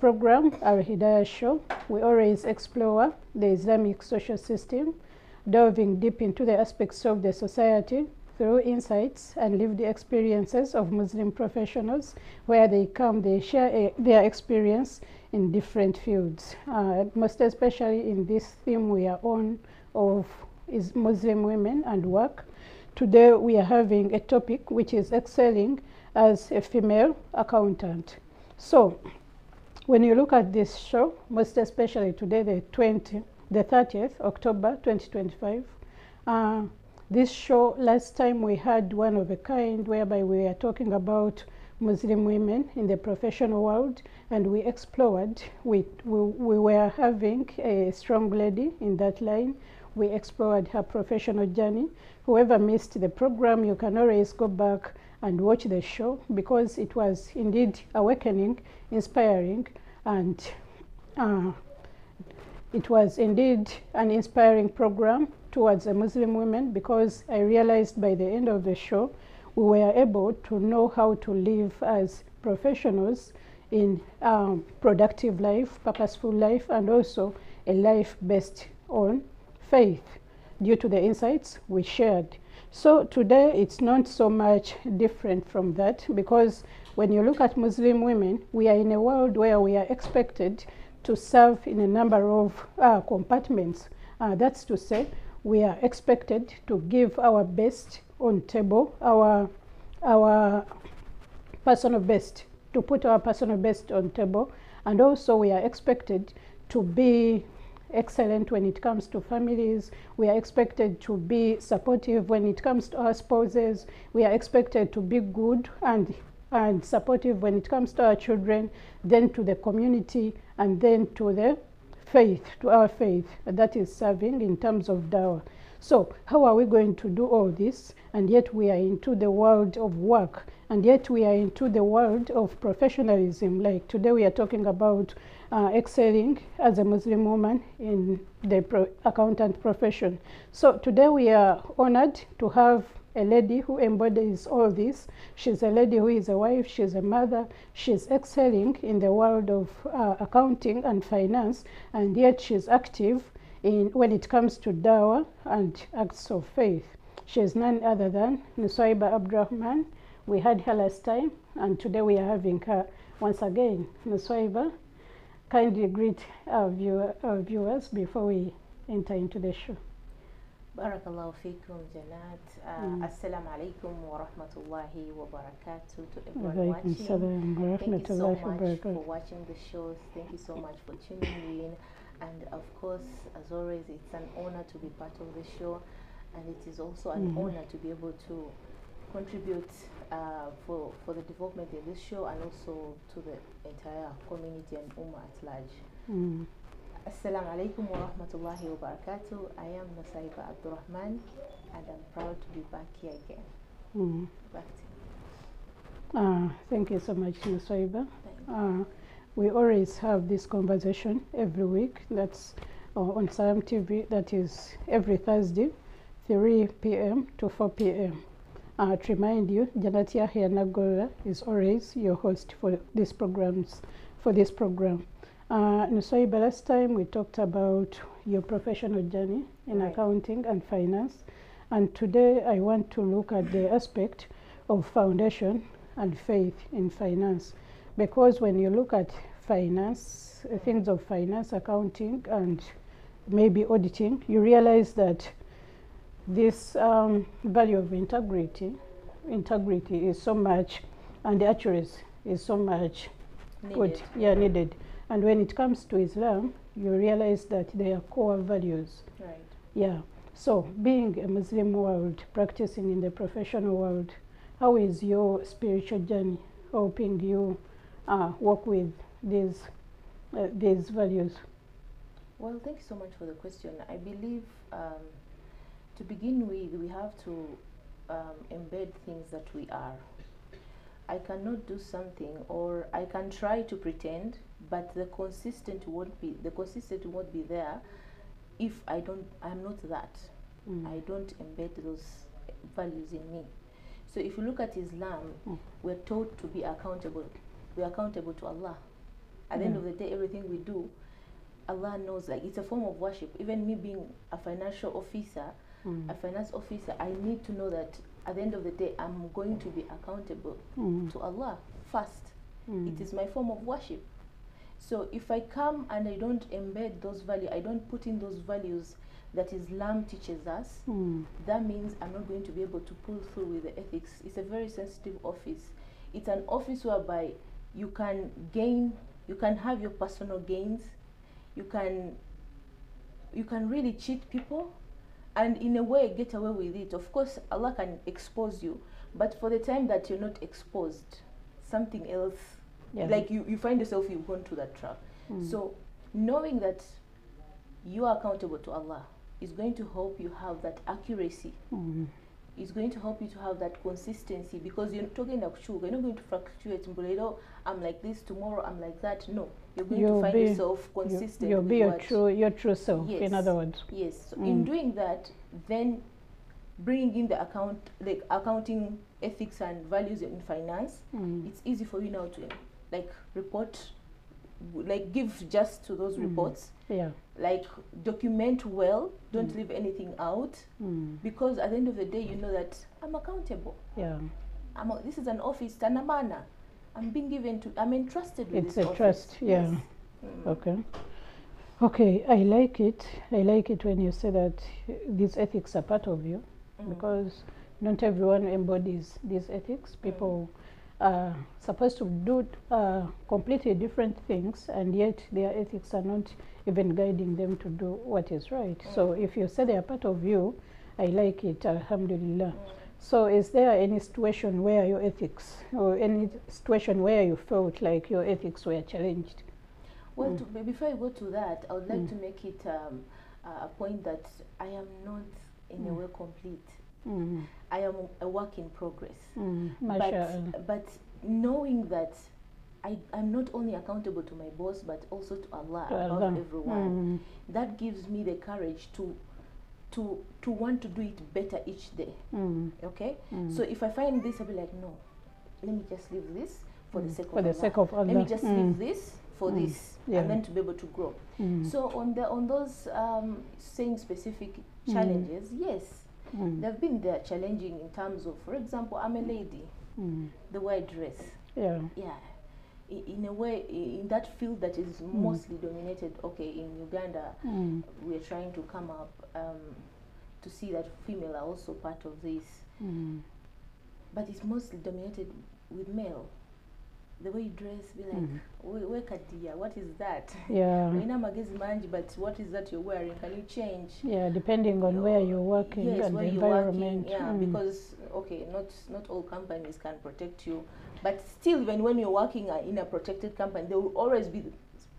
Program, Alhidaayah show, we always explore the Islamic social system, delving deep into the aspects of the society through insights and lived experiences of Muslim professionals, where they share their experience in different fields. Most especially in this theme we are on of is Muslim women and work. Today we are having a topic which is excelling as a female accountant. So, when you look at this show, most especially today, the 30th October 2025, this show, last time we had one of a kind whereby we were talking about Muslim women in the professional world, and we explored, we were having a strong lady in that line. We explored her professional journey. Whoever missed the program, you can always go back and watch the show, because it was indeed awakening, inspiring, and it was indeed an inspiring program towards the Muslim women, because I realized by the end of the show we were able to know how to live as professionals in productive life, purposeful life, and also a life based on faith due to the insights we shared. So today it's not so much different from that, because when you look at Muslim women, we are in a world where we are expected to serve in a number of compartments. That's to say, we are expected to give our best on table, our personal best, to put our personal best on table, and also we are expected to be excellent when it comes to families. We are expected to be supportive when it comes to our spouses. We are expected to be good and supportive when it comes to our children, then to the community, and then to the faith, to our faith that is serving in terms of Daawa. So how are we going to do all this, and yet we are into the world of work, and yet we are into the world of professionalism? Like today we are talking about excelling as a Muslim woman in the accountant profession. So today we are honored to have a lady who embodies all this. She's a lady who is a wife, she's a mother, she's excelling in the world of accounting and finance, and yet she's active when it comes to Daawa and acts of faith. She is none other than Nusaiba Abdurrahman. We had her last time, and today we are having her once again. Nusaiba, kindly greet our viewers before we enter into the show. Barakallahu feekum, Janat. Assalamu alaikum wa rahmatullahi wa barakatuh to everyone watching. Thank you so much for watching the show. Thank you so much for tuning in. And of course, as always, it's an honor to be part of the show. And it is also an honor to be able to contribute for the development of this show, and also to the entire community and Ummah at large. Assalamu alaikum wa rahmatullahi wa barakatuh. I am Nusaiba Abdurrahman, and I'm proud to be back here again. Back to you. Thank you so much, Nusaiba. We always have this conversation every week. That's on Salam TV. That is every Thursday, 3 p.m. to 4 p.m. To remind you, Janatia Hianagola is always your host for this program. Nusaiba, last time we talked about your professional journey in accounting and finance, and today I want to look at the aspect of foundation and faith in finance, because when you look at finance, things of finance, accounting, and maybe auditing, you realize that this value of integrity is so much, and the accuracy is so much needed. And when it comes to Islam, you realize that they are core values. Right. Yeah. So being a Muslim world, practicing in the professional world, how is your spiritual journey helping you work with these values? Well, thank you so much for the question. I believe to begin with, we have to embed things that we are. I cannot do something, or I can try to pretend, but the consistency won't be there if I'm not that. I don't embed those values in me. So if you look at Islam, we're taught to be accountable. We're accountable to Allah. At the end of the day, everything we do, Allah knows, like, it's a form of worship. Even me being a financial officer, a finance officer, I need to know that at the end of the day, I'm going to be accountable to Allah first. It is my form of worship. So if I come and I don't embed those values, I don't put in those values that Islam teaches us, that means I'm not going to be able to pull through with the ethics. It's a very sensitive office. It's an office whereby you can gain, you can have your personal gains, you can really cheat people, and in a way get away with it. Of course, Allah can expose you, but for the time that you're not exposed, something else, like you find yourself, you've gone to that trap. So knowing that you are accountable to Allah is going to help you have that accuracy. It's going to help you to have that consistency, because you're talking about sugar. You're not going to fluctuate. I'm like this, tomorrow I'm like that. No, you're going to find yourself consistent. You'll be your true self. Yes. In other words. Yes. So in doing that, then bringing in the accounting ethics and values in finance, it's easy for you now to like report, like give just to those reports. Like document well, don't leave anything out, because at the end of the day, you know that I'm accountable. This is an office, Tanamana. I'm being given to, I'm entrusted with this office. It's a trust, yes. Okay, I like it. I like it when you say that these ethics are part of you, because not everyone embodies these ethics. People are supposed to do completely different things, and yet their ethics are not even guiding them to do what is right. So if you say they are part of you, I like it, alhamdulillah. So is there any situation where your ethics, or any situation where you felt like your ethics were challenged? Well, before I go to that, I would like to make it a point that I am not in a way complete. I am a work in progress. But knowing that I'm not only accountable to my boss, but also to Allah, above everyone, that gives me the courage to want to do it better each day. Okay? So if I find this, I'll be like, no, let me just leave this for the sake of Allah. Let me just leave this for this, and then to be able to grow. So on those saying specific challenges, yes, they've been there challenging in terms of, for example, I'm a lady, the way I dress. In a way, in that field that is mostly dominated, okay, in Uganda, we're trying to come up to see that female are also part of this. But it's mostly dominated with male. The way you dress, be like, what is that? But what is that you're wearing? Can you change? Depending on where you're working and the environment. Because, okay, not all companies can protect you. But still, even when you're working in a protected company, there will always be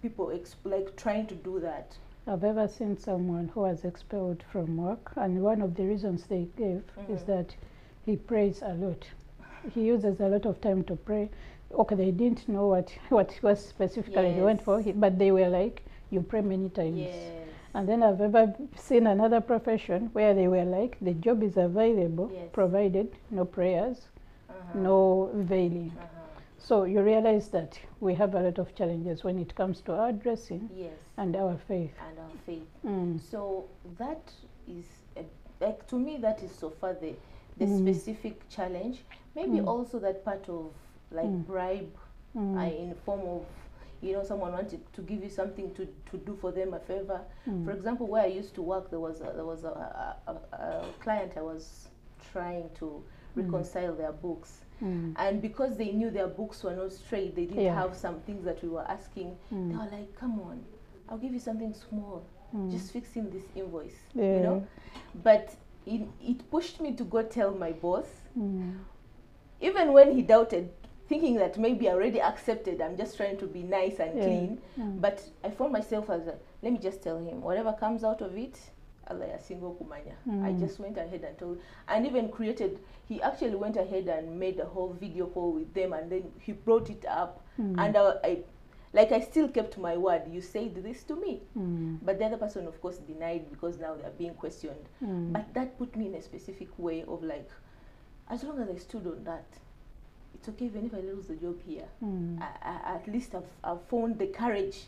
people like trying to do that. I've ever seen someone who was expelled from work, and one of the reasons they gave is that he prays a lot. He uses a lot of time to pray. Okay, they didn't know what was specifically he went for, but they were like, you pray many times. And then I've ever seen another profession where they were like, the job is available, provided no prayers, no veiling. So you realize that we have a lot of challenges when it comes to our dressing and our faith. So that is, like, to me, that is so far the specific challenge. Maybe also that part of like bribe in form of, you know, someone wanted to give you something to do for them a favor. For example, where I used to work, there was a client I was trying to reconcile their books. And because they knew their books were not straight, they didn't have some things that we were asking. They were like, come on, I'll give you something small, just fixing this invoice, you know. But it pushed me to go tell my boss, even when he doubted, thinking that maybe I already accepted, I'm just trying to be nice and clean. But I found myself as let me just tell him, whatever comes out of it, Allah single kumanya. I just went ahead and told, and even created, he actually went ahead and made a whole video call with them, and then he brought it up, and I still kept my word. You said this to me, but the other person, of course, denied, because now they're being questioned. But that put me in a specific way of like, as long as I stood on that, it's okay even if I lose the job here. At least I've found the courage,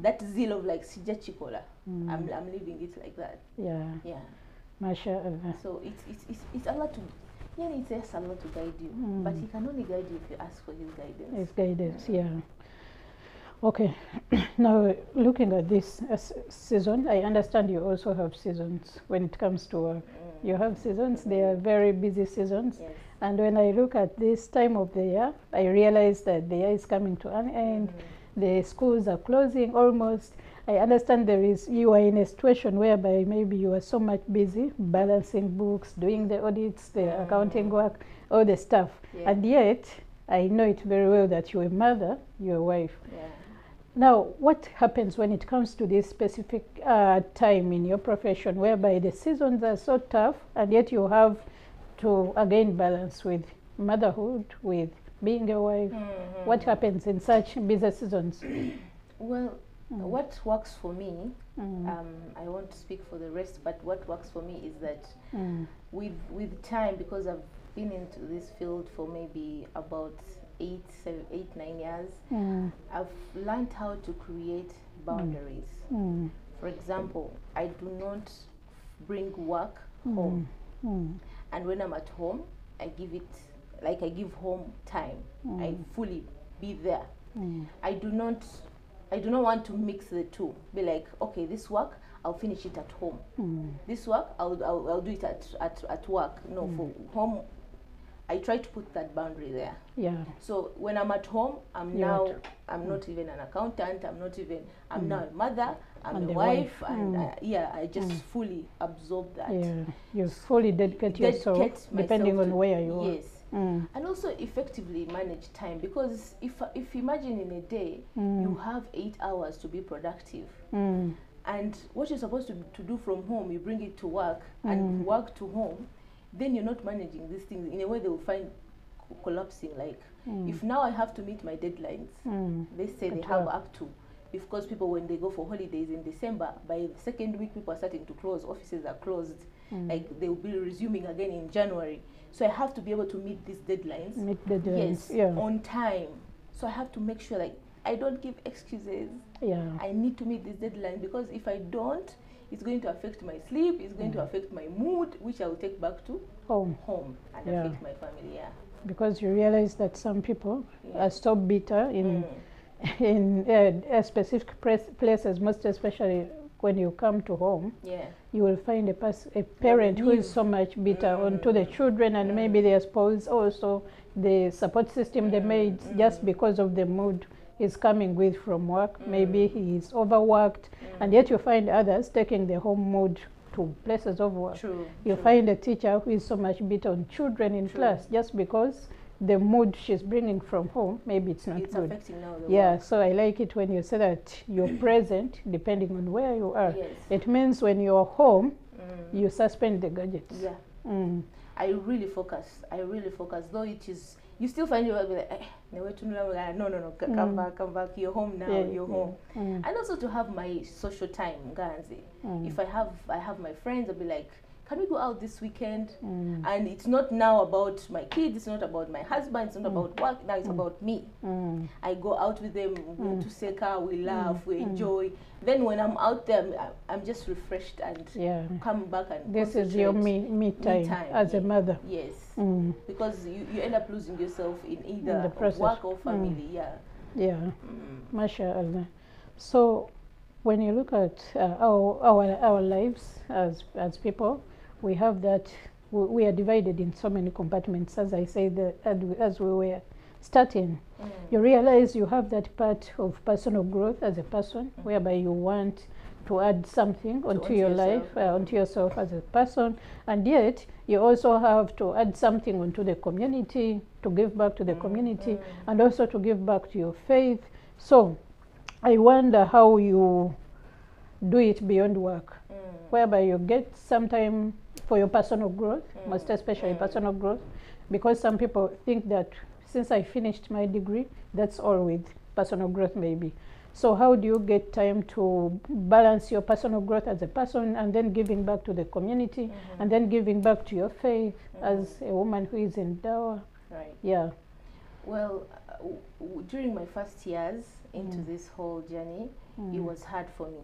that zeal of like sijachikola. I'm leaving it like that. Yeah. Yeah. MashaAllah. So it's Allah to, yeah, it says Allah to guide you, but He can only guide you if you ask for His guidance. His guidance, yeah. Okay. Now looking at this season, I understand you also have seasons when it comes to work. You have seasons. They are very busy seasons. Yes. And when I look at this time of the year, I realize that the year is coming to an end. The schools are closing almost. I understand you are in a situation whereby maybe you are so much busy balancing books, doing the audits, the accounting work, all the stuff. Yeah. And yet, I know it very well that you're a mother, you're a wife. Yeah. Now, what happens when it comes to this specific time in your profession whereby the seasons are so tough and yet you have to again balance with motherhood, with being a wife? What happens in such busy seasons? Well, what works for me, I won't speak for the rest, but what works for me is that with time, because I've been into this field for maybe about 8, 9 years, I've learned how to create boundaries. For example, I do not bring work home. And when I'm at home, I give home time. I fully be there. I do not want to mix the two. Be like, okay, this work I'll finish it at home. This work I'll do it at work. No, for home I try to put that boundary there. Yeah. So when I'm at home, I'm not even an accountant. I'm now a mother. I'm a wife, and I just fully absorb that. Yeah, you fully dedicate yourself, depending on where you are. Yes, and also effectively manage time, because if imagine in a day you have 8 hours to be productive, and what you're supposed to do from home, you bring it to work, and work to home, then you're not managing these things. In a way, they will find collapsing. Like if now I have to meet my deadlines, they say they have up to. Because people, when they go for holidays in December, by the second week, people are starting to close. Offices are closed. Like they will be resuming again in January. So I have to be able to meet these deadlines. Yes, on time. So I have to make sure, like, I don't give excuses. Yeah. I need to meet this deadline, because if I don't, it's going to affect my sleep. It's going to affect my mood, which I will take back to home and affect my family. Yeah. Because you realize that some people are so bitter in specific places, most especially when you come to home. Yeah. You will find a parent who is so much bitter onto the children, and maybe their spouse also, the support system they made just because of the mood is coming with from work. Maybe he is overworked, and yet you find others taking the home mood to places of work. You find a teacher who is so much bitter on children in class just because the mood she's bringing from home, maybe it's not good. Affecting now the work. So I like it when you say that you're present depending on where you are. Yes. It means when you're home, you suspend the gadgets. Yeah. I really focus, though it is, you still find yourself like, no, come back, you're home now, you're home. And also to have my social time, Ganzi. If I have my friends, I'll be like, can we go out this weekend? And it's not now about my kids, it's not about my husband, it's not about work, now it's about me. I go out with them, we go to Seka, we laugh, we enjoy. Then when I'm out there, I'm just refreshed and come back and this is your me time as a mother. Yes. Because you end up losing yourself in either work or family. Yeah. MashaAllah. So when you look at our lives as people, we have that we are divided in so many compartments. As I said, as we were starting, you realize you have that part of personal growth as a person, whereby you want to add something onto your life, onto yourself as a person, and yet you also have to add something onto the community, to give back to the community, and also to give back to your faith. So I wonder how you do it beyond work, whereby you get some time for your personal growth, most especially personal growth, because some people think that since I finished my degree, that's all with personal growth maybe. So how do you get time to balance your personal growth as a person and then giving back to the community and then giving back to your faith as a woman who is in Daawa? Right. Yeah. Well, during my first years into this whole journey, it was hard for me,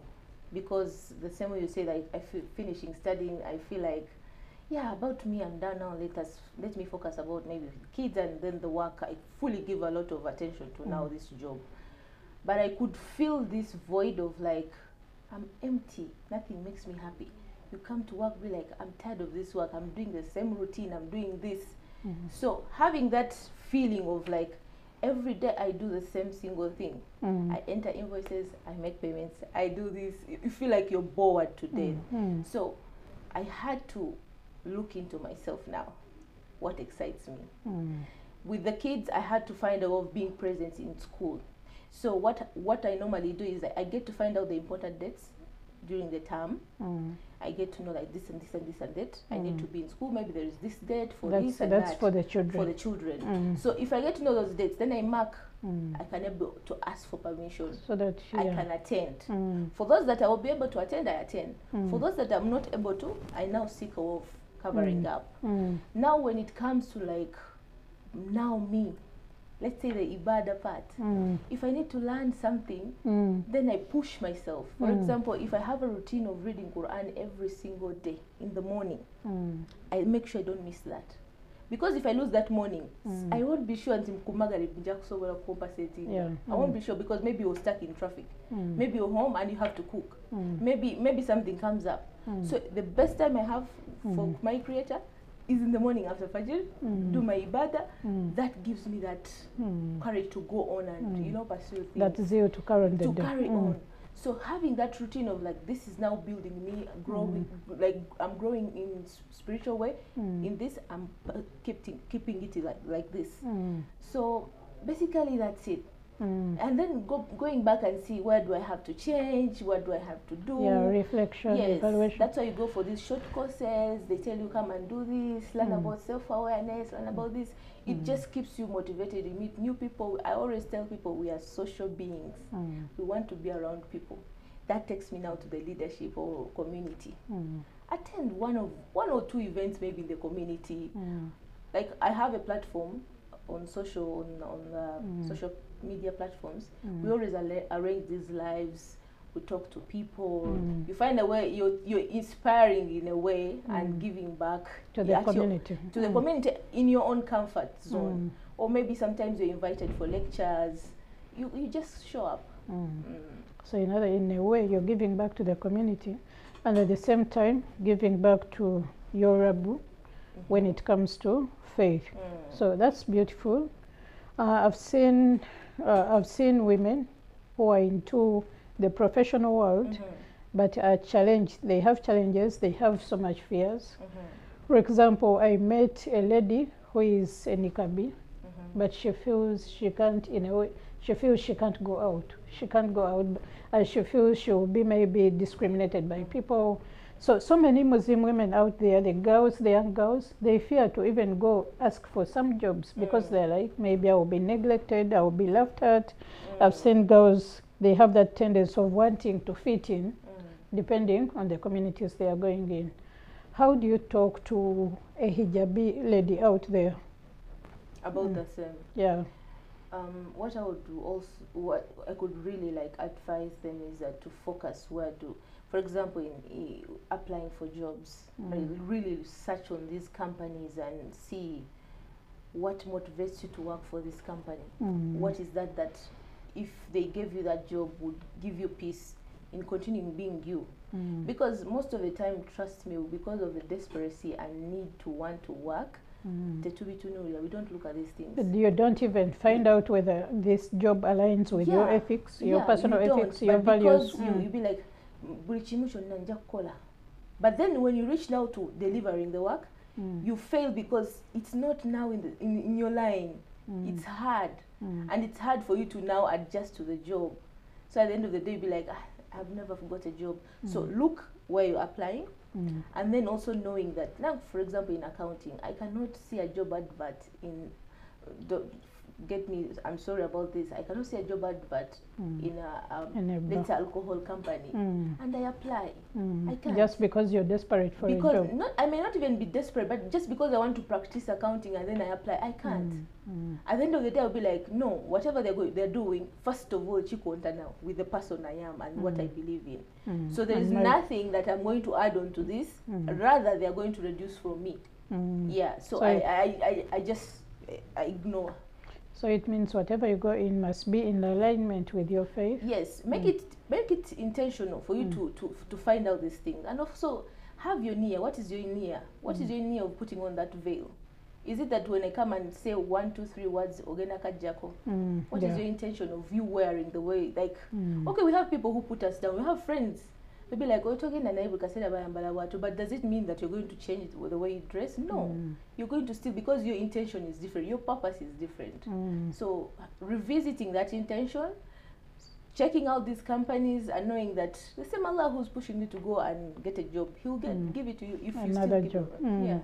because the same way you say that I feel finishing studying, I feel like, yeah, about me, I'm done now. Let me focus about maybe kids and then the work. I fully give a lot of attention to now this job, but I could feel this void of like, I'm empty. Nothing makes me happy. You come to work, be like, I'm tired of this work. I'm doing the same routine. I'm doing this. So having that feeling of like, every day I do the same single thing. I enter invoices, I make payments, I do this. You feel like you're bored to death. So I had to look into myself now. What excites me? With the kids, I had to find out of being present in school. So what I normally do is I get to find out the important dates during the term. I get to know like this and this and this and that. I need to be in school. Maybe there is this date for this and that's that. for the children. For the children. So if I get to know those dates, then I mark. I can able to ask for permission so that I can attend. For those that I will be able to attend, I attend. For those that I'm not able to, I now seek a way of covering up. Now when it comes to like, now me, let's say the ibadah part, if I need to learn something, then I push myself. For example, if I have a routine of reading Quran every single day in the morning, I make sure I don't miss that. Because if I lose that morning, I won't be sure until compensating. I won't be sure, because maybe you're stuck in traffic. Maybe you're home and you have to cook. Maybe something comes up. So the best time I have for my creator is in the morning after Fajr, do my ibadah. That gives me that courage to go on and pursue things. That zeal to carry on the day. To carry on. So having that routine of like, this is now building me, growing, like I'm growing in spiritual way. In this, I'm keeping it like this. So basically that's it. And then going back and see, where do I have to change? What do I have to do? Yeah, reflection, evaluation. That's why you go for these short courses. They tell you, come and do this, learn about self-awareness, learn about this. It just keeps you motivated. You meet new people. I always tell people we are social beings. We want to be around people. That takes me now to the leadership or community. Attend one or two events maybe in the community. Like I have a platform on social social media platforms. We always arrange these lives. We talk to people. You find a way, you're inspiring in a way and giving back to the community. To the community in your own comfort zone. Or maybe sometimes you're invited for lectures. You just show up. So in a way you're giving back to the community, and at the same time giving back to your Rabbu when it comes to faith. So that's beautiful. I've seen women who are into the professional world, but are challenged. They have challenges. They have so much fears. For example, I met a lady who is a niqabi, but she feels she can't. In a way, she feels she can't go out. She can't go out. She feels she will be maybe discriminated by people. So many Muslim women out there, the young girls, they fear to even go ask for some jobs because they're like, maybe I will be neglected, I will be laughed at. I've seen girls, they have that tendency of wanting to fit in, depending on the communities they are going in. How do you talk to a hijabi lady out there? About the same? Yeah. What I would do also, what I could really like advise them is that to focus where to. For example, in applying for jobs, really search on these companies and see what motivates you to work for this company. What is that if they gave you that job would give you peace in continuing being you? Because most of the time, trust me, because of the desperation and need to want to work, we don't look at these things. But you don't even find out whether this job aligns with your ethics, your personal ethics, your values. Because you be like, but then when you reach now to delivering the work, you fail because it's not now in your line. It's hard, and it's hard for you to now adjust to the job. So at the end of the day, be like, I've never got a job. So look where you're applying, and then also knowing that now, for example, in accounting, I cannot see a job advert in get me, I'm sorry about this, I cannot see a job advert in a let's say alcohol company, and I apply. I can't. Just because you're desperate for a job. Because I may not even be desperate, but just because I want to practice accounting and then I apply, I can't. At the end of the day, I'll be like, no, whatever they're doing, first of all, chikonta now with the person I am and what I believe in. So there is nothing that I'm going to add on to this. Rather, they are going to reduce from me. Yeah. So I just ignore. So it means whatever you go in must be in alignment with your faith. Yes, make it intentional for you to find out this thing, and also have your nia. What is your nia? What is your nia of putting on that veil? Is it that when I come and say 1, 2, 3 words, Ogena Kajako, what is your intention of you wearing the way? Like, okay, we have people who put us down. We have friends. Maybe like, oh, talking but does it mean that you're going to change the way you dress? No. You're going to still, because your intention is different, your purpose is different. So revisiting that intention, checking out these companies and knowing that the same Allah who's pushing you to go and get a job, he'll give it to you if another you still job. Yeah.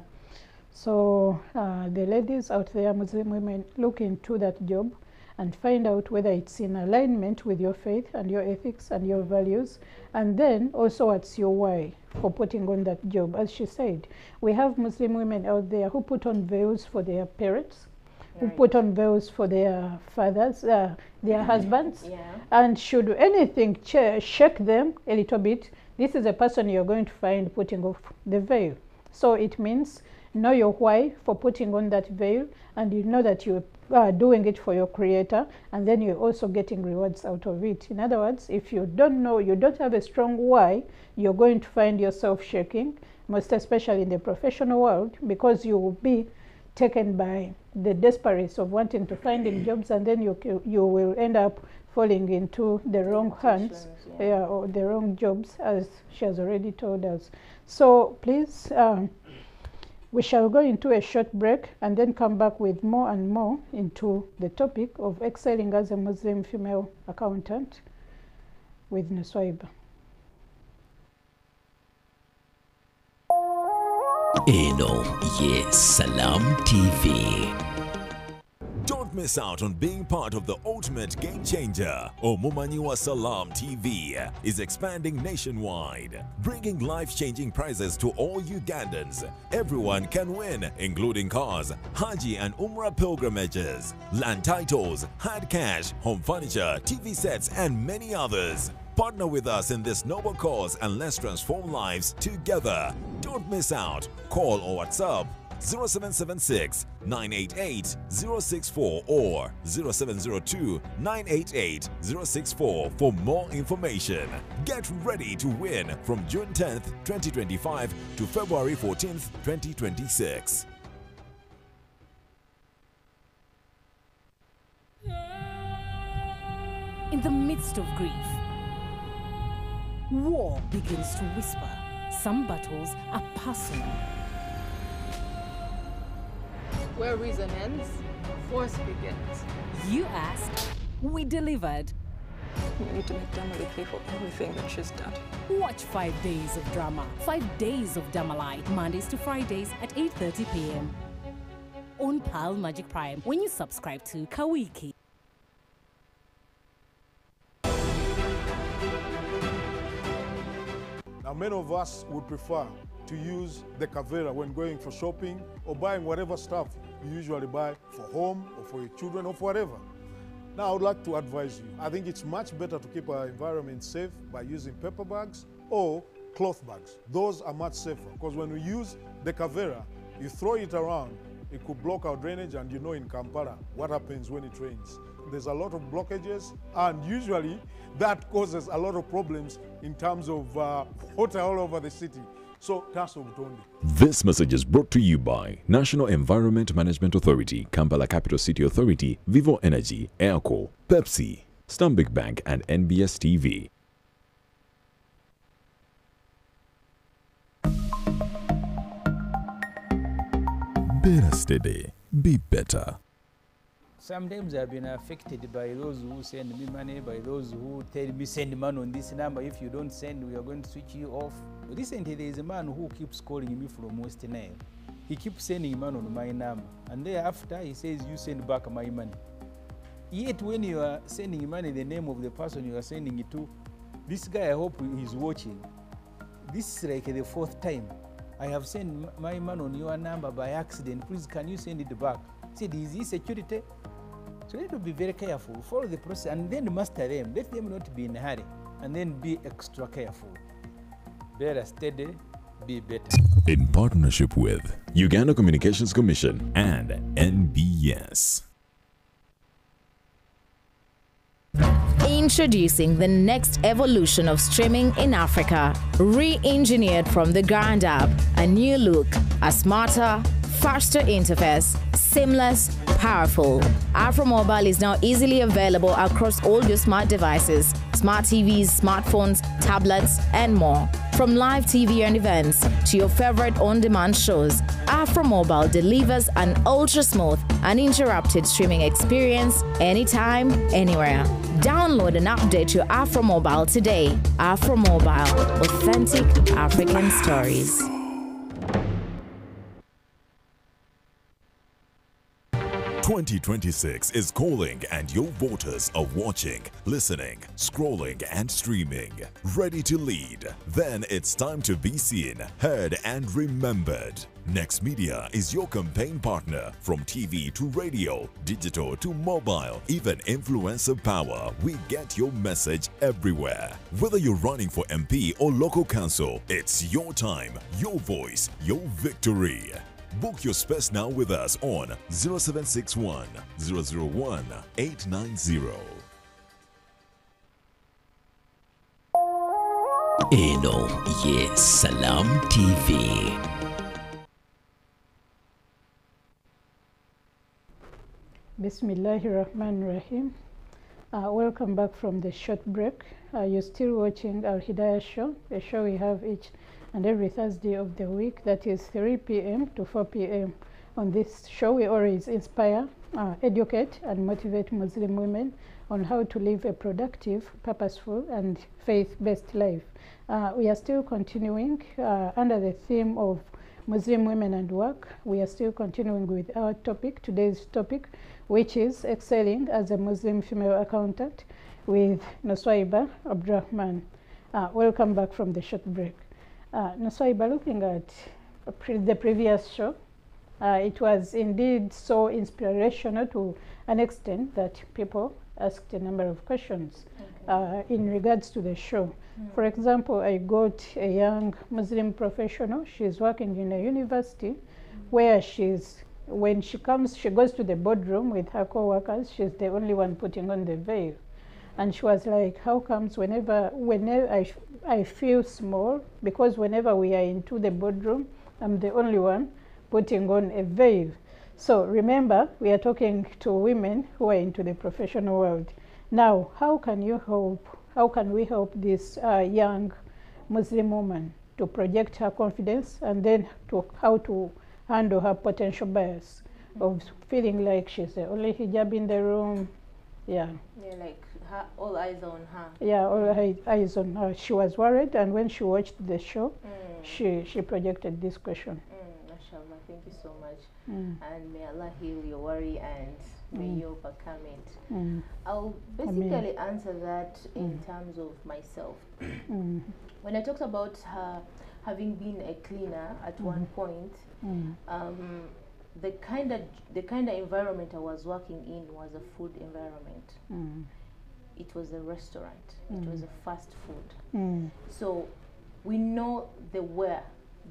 So the ladies out there, Muslim women, look into that job and find out whether it's in alignment with your faith and your ethics and your values, and then also what's your why for putting on that job. As she said, we have Muslim women out there who put on veils for their parents, who put on veils for their fathers, their husbands, and should anything shake them a little bit, this is a person you're going to find putting off the veil. So it means know your why for putting on that veil, and you know that you are doing it for your Creator, and then you're also getting rewards out of it. In other words, if you don't know, you don't have a strong why, you're going to find yourself shaking, most especially in the professional world, because you will be taken by the desperation of wanting to finding jobs, and then you will end up falling into the wrong hands, or the wrong jobs, as she has already told us. So please, we shall go into a short break and then come back with more and more into the topic of excelling as a Muslim female accountant with Nuswaiba. Eno, yes, Salam TV. Don't miss out on being part of the ultimate game changer. Omumaniwa Salam TV is expanding nationwide, bringing life-changing prizes to all Ugandans. Everyone can win, including cars, Haji and Umrah pilgrimages, land titles, hard cash, home furniture, TV sets, and many others. Partner with us in this noble cause and let's transform lives together. Don't miss out. Call or WhatsApp 0776 988 064 or 0702 988 064 for more information. Get ready to win from June 10th, 2025 to February 14th, 2026. In the midst of grief, war begins to whisper. Some battles are personal. Where reason ends, force begins. You asked, we delivered. We need to make Damali pay for everything that she's done. Watch 5 days of drama, 5 days of Damalite, Mondays to Fridays at 8:30 p.m. on Pal Magic Prime when you subscribe to Kawiki. Now, many of us would prefer to use the Kavera when going for shopping or buying whatever stuff you usually buy for home or for your children or for whatever. Now, I would like to advise you. I think it's much better to keep our environment safe by using paper bags or cloth bags. Those are much safer because when we use the Kavera, you throw it around, it could block our drainage, and you know in Kampala what happens when it rains. There's a lot of blockages, and usually that causes a lot of problems in terms of water all over the city. So that's Ogutondi. This message is brought to you by National Environment Management Authority, Kampala Capital City Authority, Vivo Energy, Airco, Pepsi, Stanbic Bank, and NBS TV. Better steady, be better. Sometimes I've been affected by those who send me money, by those who tell me send money on this number. If you don't send, we are going to switch you off. Recently, there is a man who keeps calling me from West Nile. He keeps sending money on my number. And thereafter, he says, you send back my money. Yet when you are sending money, the name of the person you are sending it to, this guy, I hope he's watching. This is like the 4th time. I have sent my money on your number by accident. Please, can you send it back? I said, is this security? So you need to be very careful. Follow the process and then master them. Let them not be in a hurry. And then be extra careful. Better steady, be better. In partnership with Uganda Communications Commission and NBS. Introducing the next evolution of streaming in Africa, re-engineered from the ground up. A new look, a smarter, faster interface, seamless, powerful. AfroMobile is now easily available across all your smart devices, smart TVs, smartphones, tablets, and more. From live TV and events to your favorite on-demand shows, AfroMobile delivers an ultra-smooth, uninterrupted streaming experience anytime, anywhere. Download and update your AfroMobile today. AfroMobile, authentic African stories. 2026 is calling and your voters are watching, listening, scrolling and streaming. Ready to lead? Then it's time to be seen, heard and remembered. Next Media is your campaign partner. From TV to radio, digital to mobile, even influencer power, we get your message everywhere. Whether you're running for MP or local council, it's your time, your voice, your victory. Book your space now with us on 0761 001 890. Eno Ye Salam TV. Bismillahirrahmanirrahim. Welcome back from the short break. You're still watching Alhidaayah show, a show we have each and every Thursday of the week, that is 3 p.m. to 4 p.m. On this show, we always inspire, educate, and motivate Muslim women on how to live a productive, purposeful, and faith-based life. We are still continuing under the theme of Muslim women and work. We are still continuing with our topic, today's topic, which is excelling as a Muslim female accountant with Nuswaiba Abdurrahman. Welcome back from the short break. Nuswaiba, looking at the previous show, it was indeed so inspirational to an extent that people asked a number of questions in regards to the show. For example, I got a young Muslim professional. She's working in a university where when she goes to the boardroom with her co-workers, she's the only one putting on the veil. And she was like, how comes whenever I feel small, because whenever we are into the boardroom, I'm the only one putting on a veil. So remember, we are talking to women who are into the professional world. Now, how can we help this young Muslim woman to project her confidence, and then how to handle her potential bias of feeling like she's the only hijab in the room? Yeah, like all eyes on her. Yeah, all eyes on her. She was worried, and when she watched the show, she projected this question. Mashallah, thank you so much. And may Allah heal your worry and may you overcome it. I'll basically answer that in terms of myself. When I talked about her having been a cleaner at one point, the kind of environment I was working in was a food environment. It was a restaurant. It was a fast food. So we know the wear,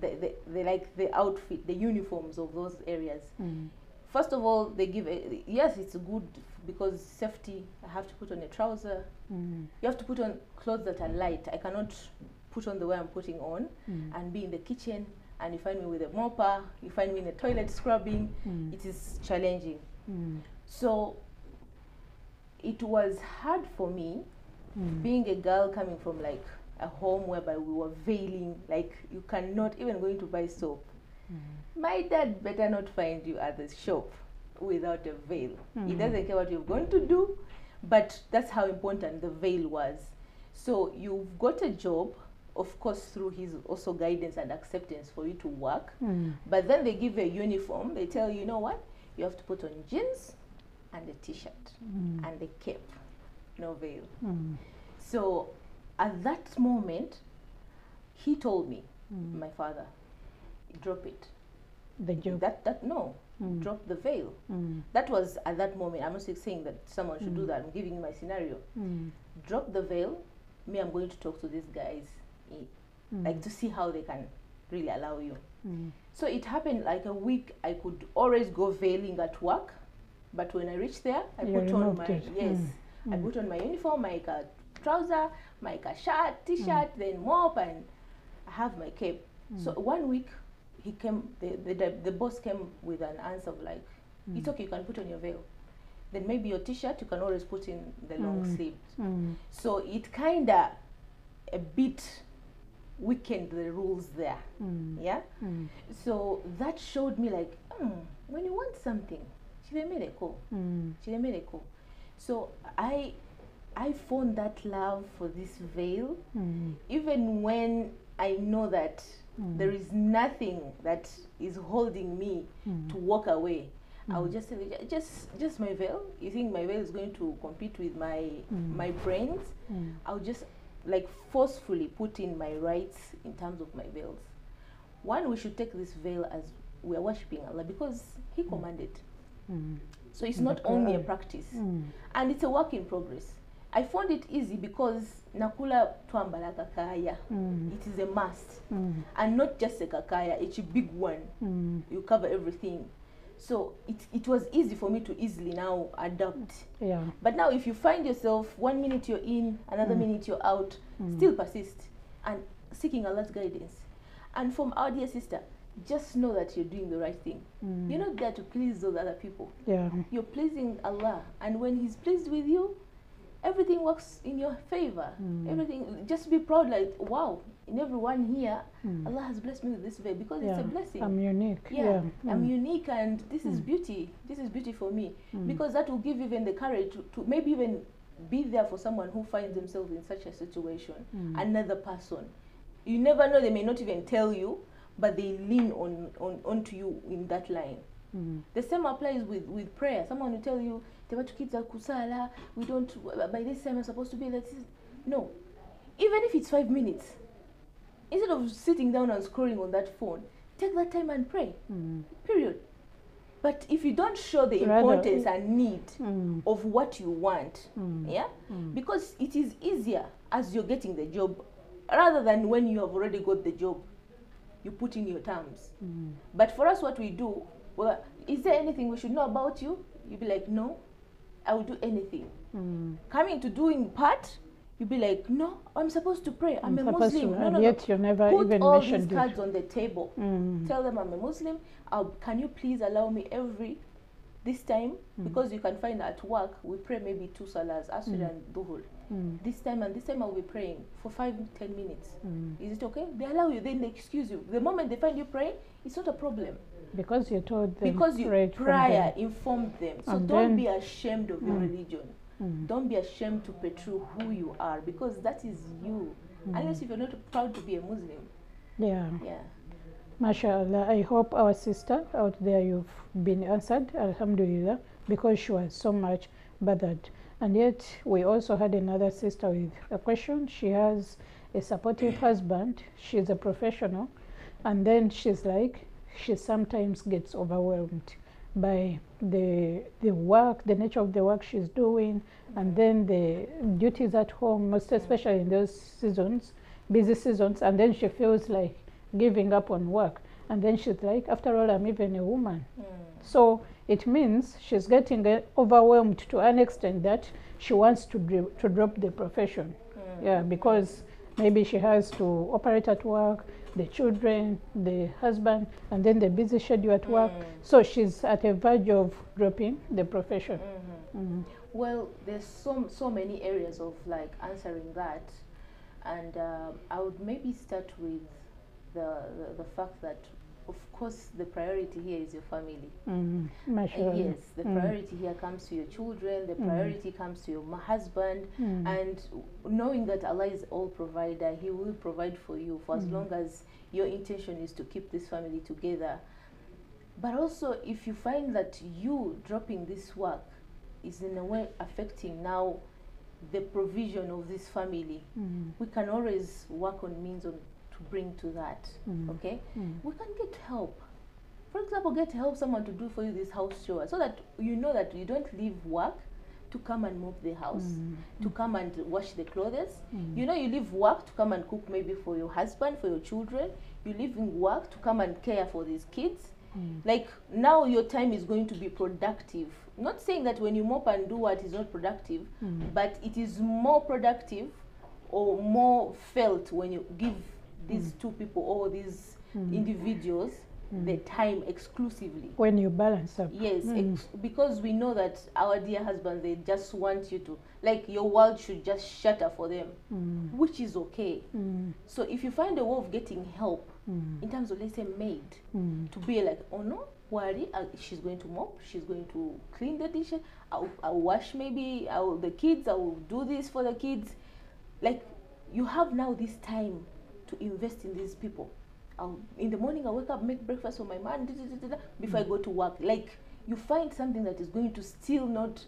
the outfit, the uniforms of those areas. First of all, they give yes, it's good because safety. I have to put on a trouser. You have to put on clothes that are light. I cannot put on the way I'm putting on and be in the kitchen, and you find me with a mopper, you find me in the toilet scrubbing. It is challenging. So it was hard for me, being a girl coming from like a home whereby we were veiling, like you cannot even going to buy soap. My dad better not find you at the shop without a veil. He doesn't care what you're going to do, but that's how important the veil was. So you've got a job, of course, through his also guidance and acceptance for you to work. But then they give a uniform. They tell you, you know what? You have to put on jeans and a t-shirt and a cape, no veil. So at that moment, he told me, my father, drop it. The joke. Drop the veil. That was at that moment. I'm not saying that someone should do that. I'm giving you my scenario. Drop the veil. Me, I'm going to talk to these guys, like to see how they can really allow you. So it happened like a week. I could always go veiling at work, but when I reached there, I put on my I put on my uniform, my trouser, my shirt, t-shirt, then mop, and I have my cape. So 1 week, he came. The boss came with an answer of like, "It's okay, you can put on your veil. Then maybe your t-shirt you can always put in the long sleeves." So it kinda a bit weakened the rules there. So that showed me like, when you want something, so I found that love for this veil, even when I know that there is nothing that is holding me to walk away. I would just say, just my veil. You think my veil is going to compete with my brains? I'll just like forcefully put in my rights in terms of my veils. One, we should take this veil as we are worshiping Allah because He commanded. So it's not only a practice, and it's a work in progress. I found it easy because nakula twambala kakaya. It is a must, and not just a kakaya. It's a big one. You cover everything. So it was easy for me to easily now adapt. But now if you find yourself 1 minute you're in, another minute you're out, still persist and seeking Allah's guidance. And from our dear sister, just know that you're doing the right thing. You're not there to please those other people. You're pleasing Allah, and when He's pleased with you, everything works in your favor. Everything, just be proud, like, wow, in everyone here, Allah has blessed me with this veil because it's a blessing. I'm unique. I'm unique, and this is beauty. This is beauty for me, because that will give even the courage to maybe even be there for someone who finds themselves in such a situation. Another person, you never know, they may not even tell you, but they lean onto you in that line. The same applies with prayer. Someone will tell you, kusala, we don't, by this time I'm supposed to be like this. No. Even if it's 5 minutes, instead of sitting down and scrolling on that phone, take that time and pray. Period. But if you don't show the importance and need of what you want, because it is easier as you're getting the job, rather than when you have already got the job, you put in your terms. But for us, what we do, well, is there anything we should know about you? You'd be like, no, I will do anything. Coming to doing part, you'd be like, no, I'm supposed to pray. I'm a Muslim. And yet you never put even all mentioned these cards on the table. Tell them I'm a Muslim. Can you please allow me this time? Because you can find at work, we pray maybe 2 salahs, Asr and Dhuhr. This time and this time I'll be praying for 5-10 minutes. Is it okay? They allow you, then they excuse you. The moment they find you praying, it's not a problem. Because you told them. Because you prior informed them. So and don't be ashamed of your religion. Don't be ashamed to portray who you are, because that is you. Unless if you're not proud to be a Muslim. MashaAllah, I hope our sister out there, you've been answered, alhamdulillah, because she was so much bothered. And yet we also had another sister with a question. She has a supportive husband. She's a professional, and then she's like, she sometimes gets overwhelmed by the work, the nature of the work she's doing, and then the duties at home, most especially in those seasons, busy seasons, and then she feels like giving up on work. And then she's like, after all, I'm even a woman. So it means she's getting overwhelmed to an extent that she wants to drop the profession. Because maybe she has to operate at work, the children, the husband, and then the busy schedule at work. So she's at a verge of dropping the profession. Well, there's so many areas of like answering that, and I would maybe start with the fact that, of course, the priority here is your family. Yes, the priority here comes to your children, the priority comes to your husband, and knowing that Allah is all provider, He will provide for you for as long as your intention is to keep this family together. But also, if you find that you dropping this work is in a way affecting now the provision of this family, we can always work on means to bring to that. Okay, we can get help. For example, get help someone to do for you this house chore, so that you know that you don't leave work to come and mop the house, to come and wash the clothes. You know, you leave work to come and cook maybe for your husband, for your children. You leave work to come and care for these kids. Like, now your time is going to be productive. Not saying that when you mop and do what is not productive, but it is more productive or more felt when you give these two people or these individuals the time exclusively. When you balance up. Yes, because we know that our dear husbands, they just want you to, like, your world should just shatter for them, which is okay. So if you find a way of getting help, in terms of, let's say, maid, to be like, oh no, worry, she's going to mop, she's going to clean the dishes, I'll wash maybe, the kids, I will do this for the kids. Like, you have now this time to invest in these people. In the morning I wake up, make breakfast for my man, before I go to work. Like, you find something that is going to still not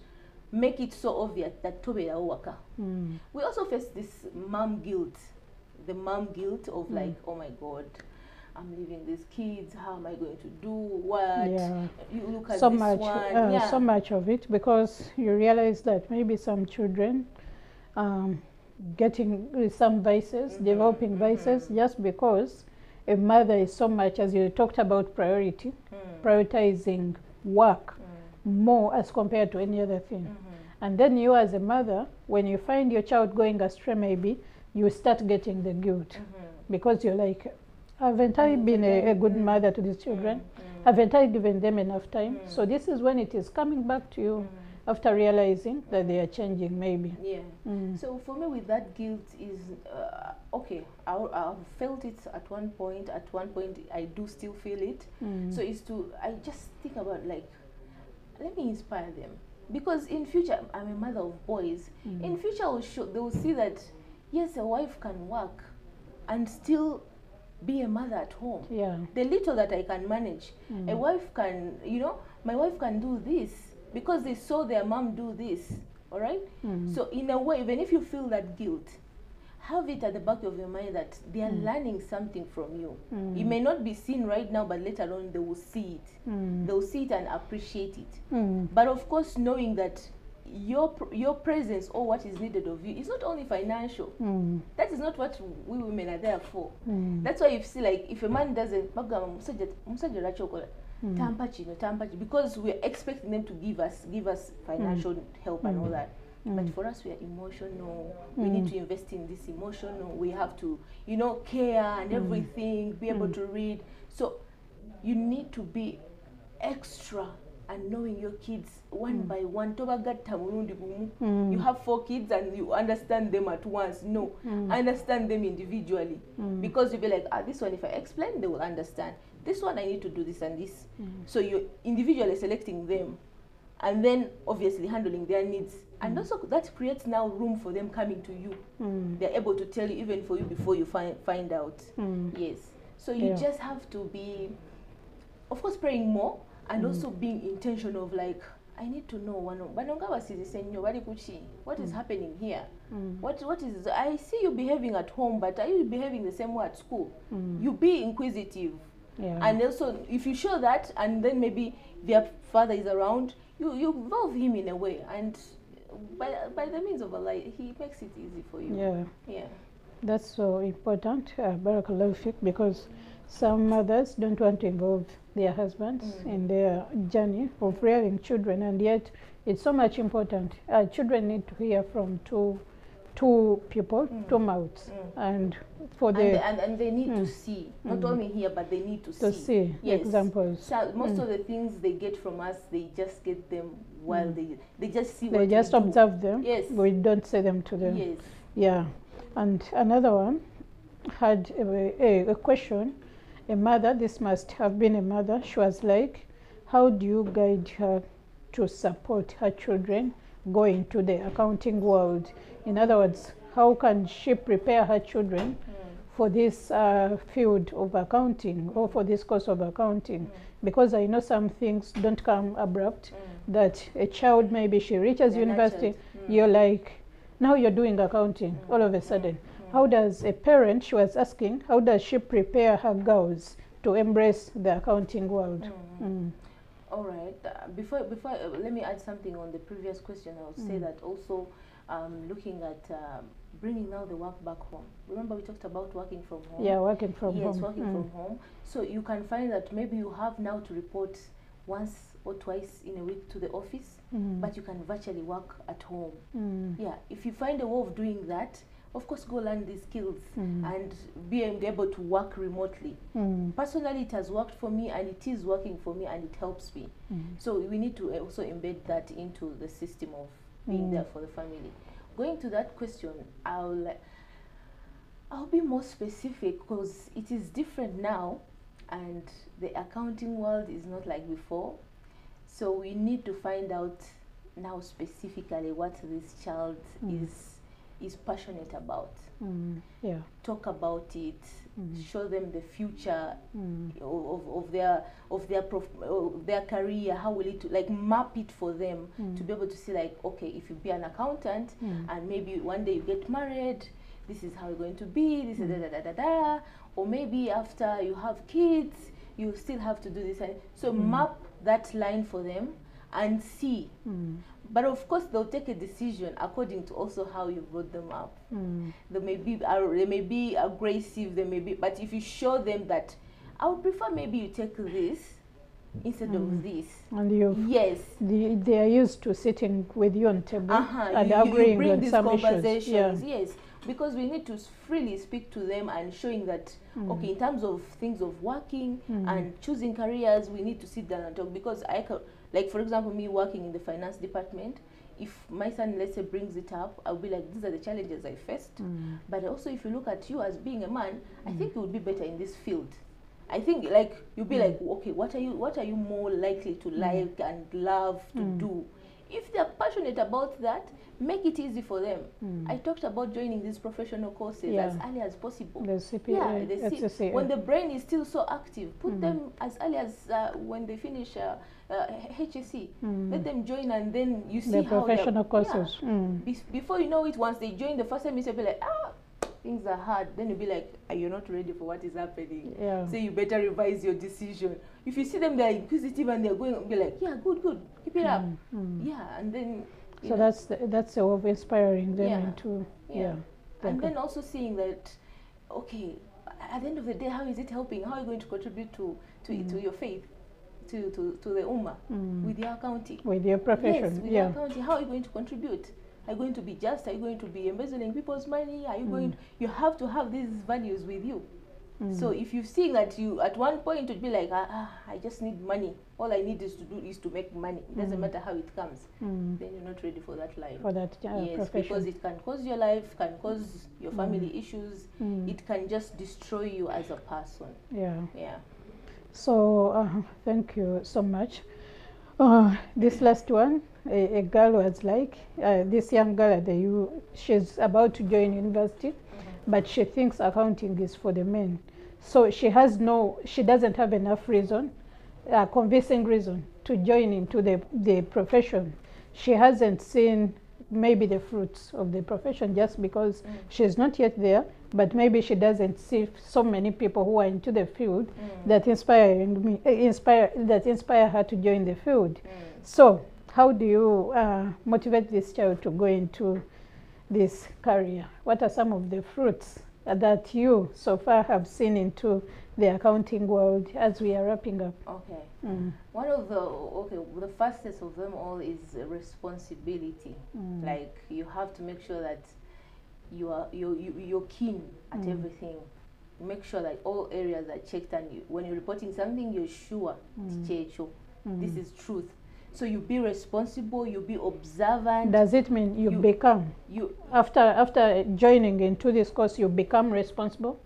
make it so obvious that Tobe ya worker. We also face this mom guilt, the mom guilt of like, oh my God, I'm leaving these kids, how am I going to do what? You look at so this much, one. So much of it, because you realize that maybe some children getting some vices, developing vices, just because a mother is so much, as you talked about, prioritizing work more as compared to any other thing. And then you as a mother, when you find your child going astray, maybe you start getting the guilt, because you're like, haven't I been a good mother to these children? Haven't I given them enough time? So this is when it is coming back to you after realizing that they are changing, maybe. So for me, with that guilt is, okay, I've felt it at one point. At one point, I do still feel it. So it's I just think about, like, let me inspire them. Because in future, I'm a mother of boys. In future, they will see that, yes, a wife can work and still be a mother at home. The little that I can manage, a wife can, you know, my wife can do this because they saw their mom do this. All right. So in a way, even if you feel that guilt, have it at the back of your mind that they are learning something from you. It may not be seen right now, but later on they will see it. They will see it and appreciate it. But of course, knowing that your presence or what is needed of you is not only financial. That is not what we women are there for. That's why you see, like, if a man doesn't, because we're expecting them to give us financial help and all that. But for us, we are emotional. We need to invest in this emotional. We have to, you know, care and everything, be able to read. So you need to be extra and knowing your kids one by one. You have 4 kids and you understand them at once. No, understand them individually. Because you'll be like, this one, if I explain, they will understand. This one, I need to do this and this. So you're individually selecting them and then obviously handling their needs. And also that creates now room for them coming to you. They're able to tell you even for you before you find out. Yes. So you just have to be, of course, praying more and also being intentional of, like, I need to know what is happening here. What is, I see you behaving at home, but are you behaving the same way at school? You be inquisitive. And also, if you show that, and then maybe their father is around, you involve him in a way, and by the means of Allah, he makes it easy for you. That's so important, Barakallahu Fik, because some mothers don't want to involve their husbands in their journey of rearing children, and yet it's so much important. Children need to hear from two people, 2 mouths, and for and they need to see, not only hear, but they need to see examples. So most of the things they get from us, they just get them while they just see. They just observe them. We don't say them to them. And another one had a question. A mother, this must have been a mother, she was like, how do you guide her to support her children go into the accounting world? In other words, how can she prepare her children for this field of accounting or for this course of accounting? Because I know some things don't come abrupt, that a child, maybe she reaches university, you're like, now you're doing accounting all of a sudden. How does a parent, she was asking, how does she prepare her girls to embrace the accounting world? All right. Before let me add something on the previous question. I would say that also looking at bringing now the work back home. Remember we talked about working from home? Yeah, working from home. Yes, working from home. So you can find that maybe you have now to report once or twice in a week to the office, but you can virtually work at home. Yeah, if you find a way of doing that, of course, go learn these skills and being able to work remotely. Personally, it has worked for me, and it is working for me, and it helps me. So we need to also embed that into the system of being there for the family. Going to that question, I'll be more specific because it is different now, and the accounting world is not like before. So we need to find out now specifically what this child is passionate about. Yeah. Talk about it. Show them the future of their career. How will it, like, map it for them to be able to see, like, okay, if you be an accountant and maybe one day you get married, this is how it's going to be. This is da da da da da. Or maybe after you have kids, you still have to do this. So map that line for them and see. But of course, they'll take a decision according to also how you brought them up. They may be aggressive, they may be, but if you show them that, I would prefer maybe you take this instead of this. And yes, they are used to sitting with you on table and agreeing you bring on these some conversations. issues. Yes, because we need to freely speak to them and showing that, okay, in terms of things of working and choosing careers, we need to sit down and talk. Because like, for example, me working in the finance department, if my son, let's say, brings it up, I'll be like, these are the challenges I faced. But also, if you look at you as being a man, I think you would be better in this field. I think, like, you'll be like, okay, what are you more likely to like and love to do? If they're passionate about that, make it easy for them. I talked about joining these professional courses as early as possible. The CPA, when the brain is still so active, put them as early as when they finish HSC. Let them join, and then you see the how professional courses. Before you know it, once they join the first time, you'll be like, things are hard. Then you'll be like, you're not ready for what is happening. So you better revise your decision. If you see them, they're inquisitive and they're going, be like, yeah, good, keep it up. Yeah, and then so that's a way of inspiring them into and then also seeing that, okay, at the end of the day, how is it helping? How are you going to contribute to your faith, to the ummah with your accounting, with your profession? Yes, with your accounting. How are you going to contribute? Are you going to be just? Are you going to be embezzling people's money? Are you going? You have to have these values with you. So if you see that you at one point would be like, I just need money. All I need is to make money. It doesn't matter how it comes. Then you're not ready for that life. For that profession. Because it can cause your life, can cause your family issues. It can just destroy you as a person. Yeah. So thank you so much. This last one, a girl was like, this young girl, she's about to join university, but she thinks accounting is for the men. So she doesn't have enough reason, convincing reason to join into the profession. She hasn't seen maybe the fruits of the profession just because she's not yet there, but maybe she doesn't see so many people who are into the field that inspire her to join the field. So how do you motivate this child to go into this career? What are some of the fruits that you so far have seen into the accounting world as we are wrapping up? Okay. One of the fastest of them all is responsibility. Like, you have to make sure that you're keen at everything. Make sure that all areas are checked, and when you're reporting something, you're sure this is truth. So you be responsible, you be observant. Does it mean you become after joining into this course, you become responsible?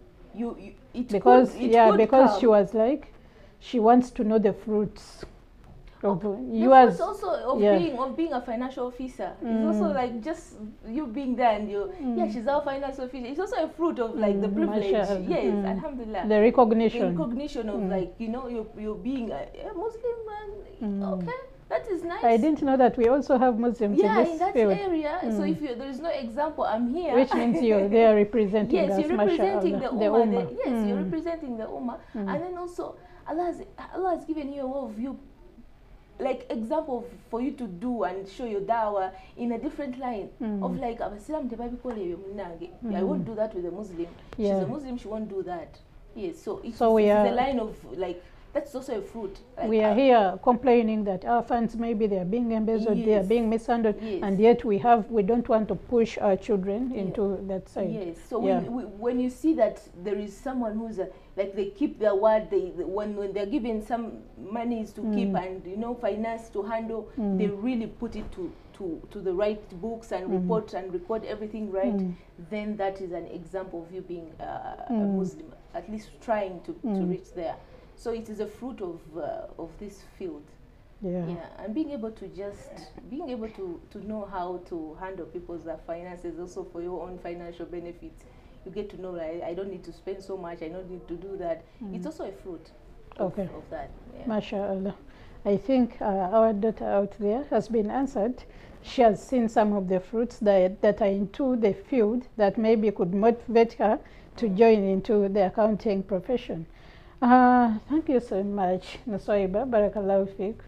Because she was like, she wants to know the fruits. It's also of being a financial officer. It's also like just you being there and you, she's our financial officer. It's also a fruit of like the privilege. Yes, alhamdulillah. The recognition. The recognition of like, you know, you're being a Muslim and okay, that is nice. I didn't know that we also have Muslims in this that field. area. So if there is no example, I'm here. Which means you're there representing yes, us, you're representing the Ummah. Yes, you're representing the Ummah. And then also, Allah has given you a worldview, like example for you to do and show your dawah in a different line of like, I won't do that with a Muslim. She's a Muslim, she won't do that. Yes, so it's the line of like, that's also a fruit. Like we are here complaining that our funds, maybe they are being embezzled, they are being mishandled, and yet we don't want to push our children into that side. Yes, so when you see that there is someone who's like they keep their word, when they're given some monies to keep and, you know, finance to handle, they really put it to the right books and report and record everything right, then that is an example of you being a Muslim, at least trying to reach there. So it is a fruit of this field. And being able to know how to handle people's finances also for your own financial benefits. You get to know, like, I don't need to spend so much, I don't need to do that. It's also a fruit of that. MashaAllah. I think our daughter out there has been answered. She has seen some of the fruits that are into the field that maybe could motivate her to join into the accounting profession. Thank you so much, Nusaiba. Barakallahu Fik.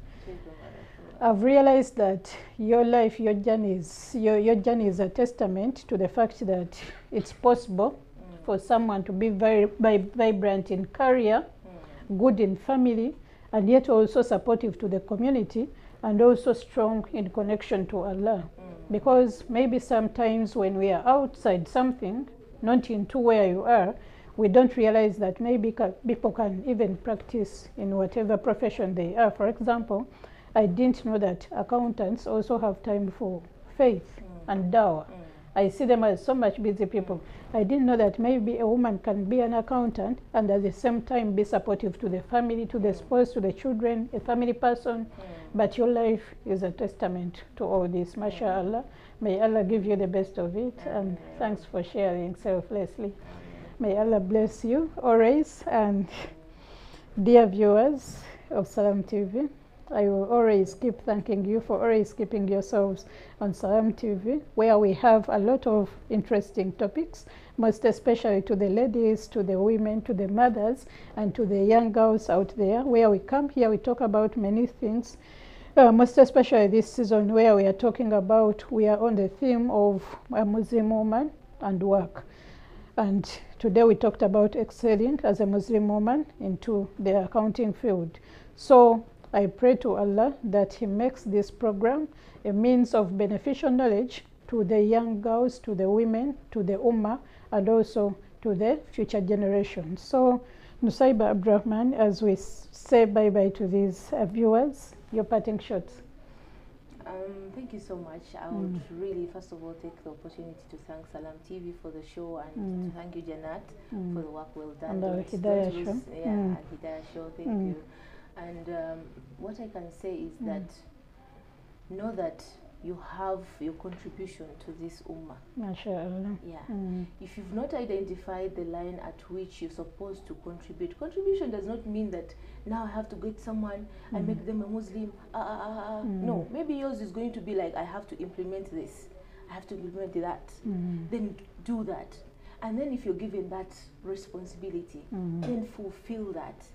I've realized that your life, your journey is a testament to the fact that it's possible for someone to be very vibrant in career, good in family, and yet also supportive to the community, and also strong in connection to Allah. Because maybe sometimes when we are outside something, not into where you are, we don't realize that maybe people can even practice in whatever profession they are. For example, I didn't know that accountants also have time for faith and dawah. I see them as so much busy people. I didn't know that maybe a woman can be an accountant and at the same time be supportive to the family, to the spouse, to the children, a family person. But your life is a testament to all this. MashaAllah. May Allah give you the best of it, and thanks for sharing selflessly. May Allah bless you always. And dear viewers of Salam TV, I will always keep thanking you for always keeping yourselves on Salam TV, where we have a lot of interesting topics, most especially to the ladies, to the women, to the mothers, and to the young girls out there, where we come here, we talk about many things, most especially this season where we are talking about, we are on the theme of a Muslim woman and work. And today we talked about excelling as a Muslim woman into the accounting field. So I pray to Allah that He makes this program a means of beneficial knowledge to the young girls, to the women, to the Ummah, and also to the future generations. So, Nusaiba Abdurrahman, as we say bye-bye to these viewers, your parting shots. Thank you so much. I would really, first of all, take the opportunity to thank Salam TV for the show, and to thank you, Janat, for the work well done. And Alhidaayah show. Alhidaayah show, thank you. And what I can say is that know that you have your contribution to this ummah. MashaAllah. If you've not identified the line at which you're supposed to contribute, contribution does not mean that now I have to get someone and make them a Muslim. No, maybe yours is going to be like, I have to implement this, I have to implement that. Then do that. And then if you're given that responsibility, then fulfill that.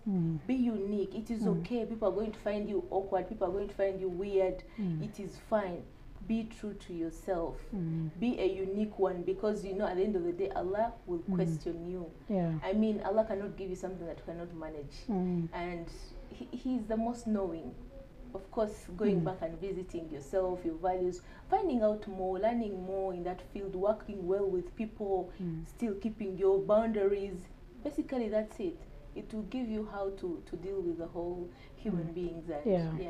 Be unique. It is okay. People are going to find you awkward. People are going to find you weird. It is fine. Be true to yourself. Be a unique one, because you know at the end of the day, Allah will question you. I mean, Allah cannot give you something that you cannot manage. And He is the most knowing. Of course, going back and visiting yourself, your values, finding out more, learning more in that field, working well with people, still keeping your boundaries. Basically, that's it. It will give you how to deal with the whole human beings. And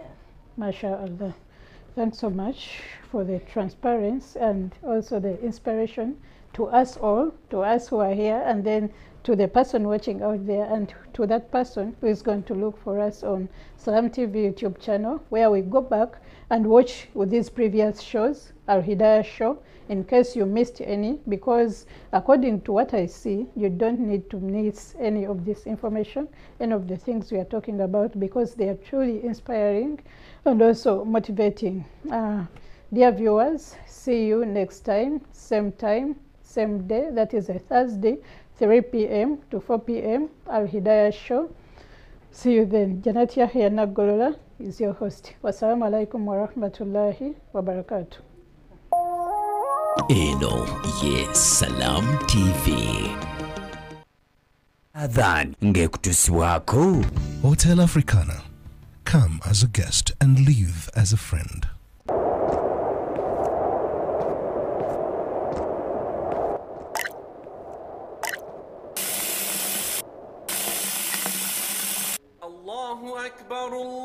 MashaAllah. Thanks so much for the transparency and also the inspiration to us all, to us who are here, and then to the person watching out there, and to that person who is going to look for us on Salam TV YouTube channel, where we go back and watch with these previous shows, Alhidaayah show, in case you missed any, because according to what I see, you don't need to miss any of this information, any of the things we are talking about, because they are truly inspiring and also motivating. Dear viewers, see you next time, same day, that is a Thursday, 3 p.m. to 4 p.m. Alhidaayah show. See you then. Janat Yahya Nagolola is your host. Wassalamu alaikum wa rahmatullahi wa barakatuh. Eno ye Salam TV. Adhan ngekutusiwako. Hotel Africana. Come as a guest and leave as a friend. Allahu Akbar, Allahu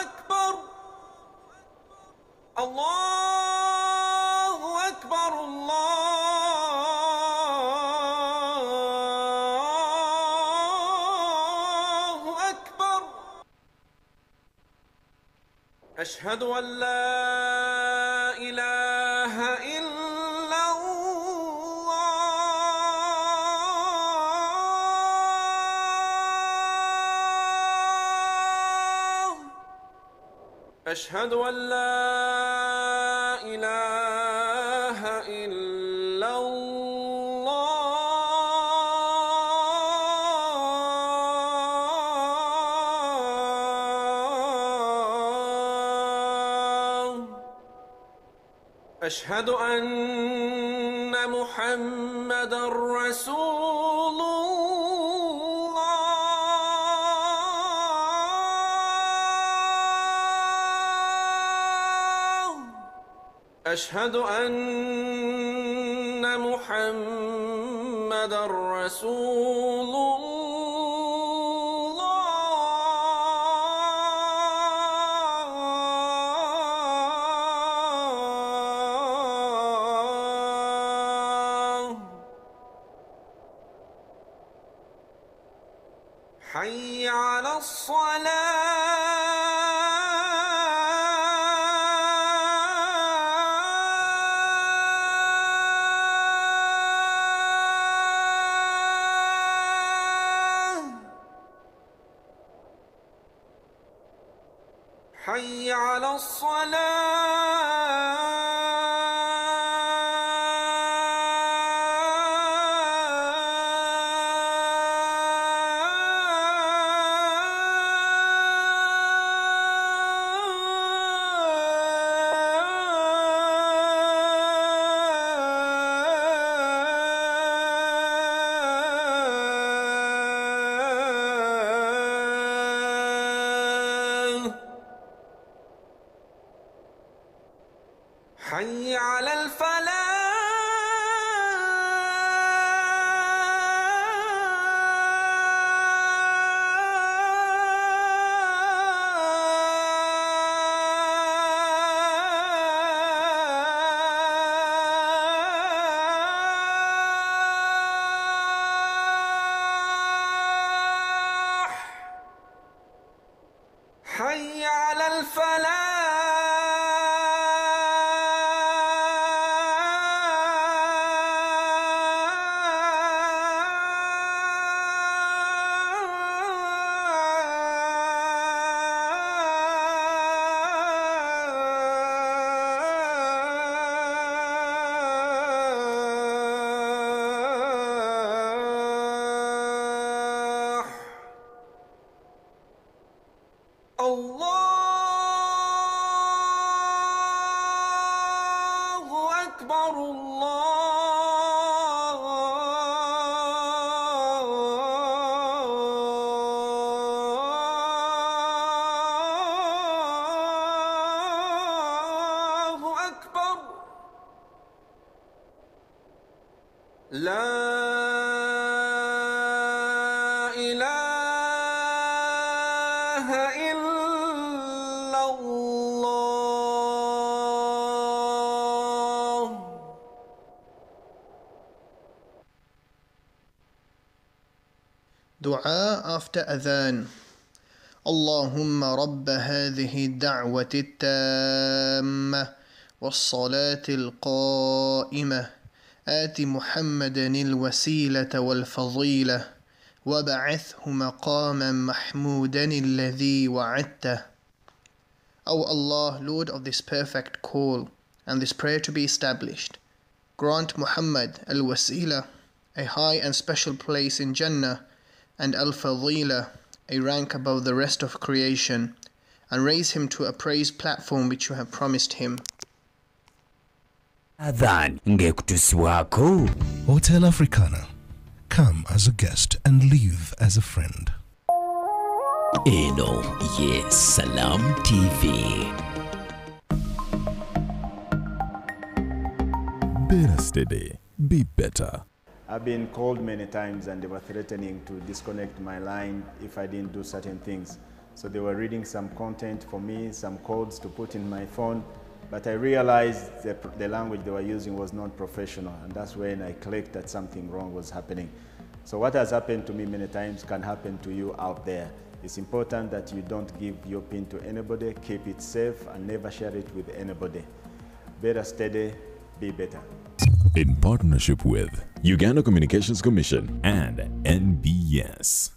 Akbar, Allahu Akbar, Allahu Akbar. Ashhadu an la ilaha illa أشهد أن لا إله إلا الله أشهد أن محمدًا رسول أشهد أن محمدًا رسول الله حي على حي على حي على الفلاح حي على الفلاح الله أكبر الله أكبر لا إله إلا الله Dua after adhan. Allahumma rabba hadhihi da'wati tamma was-salati al-qa'imah آت محمدا الوسيلة والفضيلة وبعثه مقاما محمودا الذي وعدته. O Allah, Lord of this perfect call and this prayer to be established, grant Muhammad al-Wasila a high and special place in Jannah, and al-Fadila a rank above the rest of creation, and raise him to a praised platform which you have promised him. Adhan ngekutusibwako. Hotel Africana. Come as a guest and leave as a friend. Eno ye Salam TV. Better steady, be better. I've been called many times and they were threatening to disconnect my line if I didn't do certain things. So they were reading some content for me, some codes to put in my phone. But I realized the language they were using was not professional, and that's when I clicked that something wrong was happening. So what has happened to me many times can happen to you out there. It's important that you don't give your PIN to anybody, keep it safe, and never share it with anybody. Better steady, be better. In partnership with Uganda Communications Commission and NBS.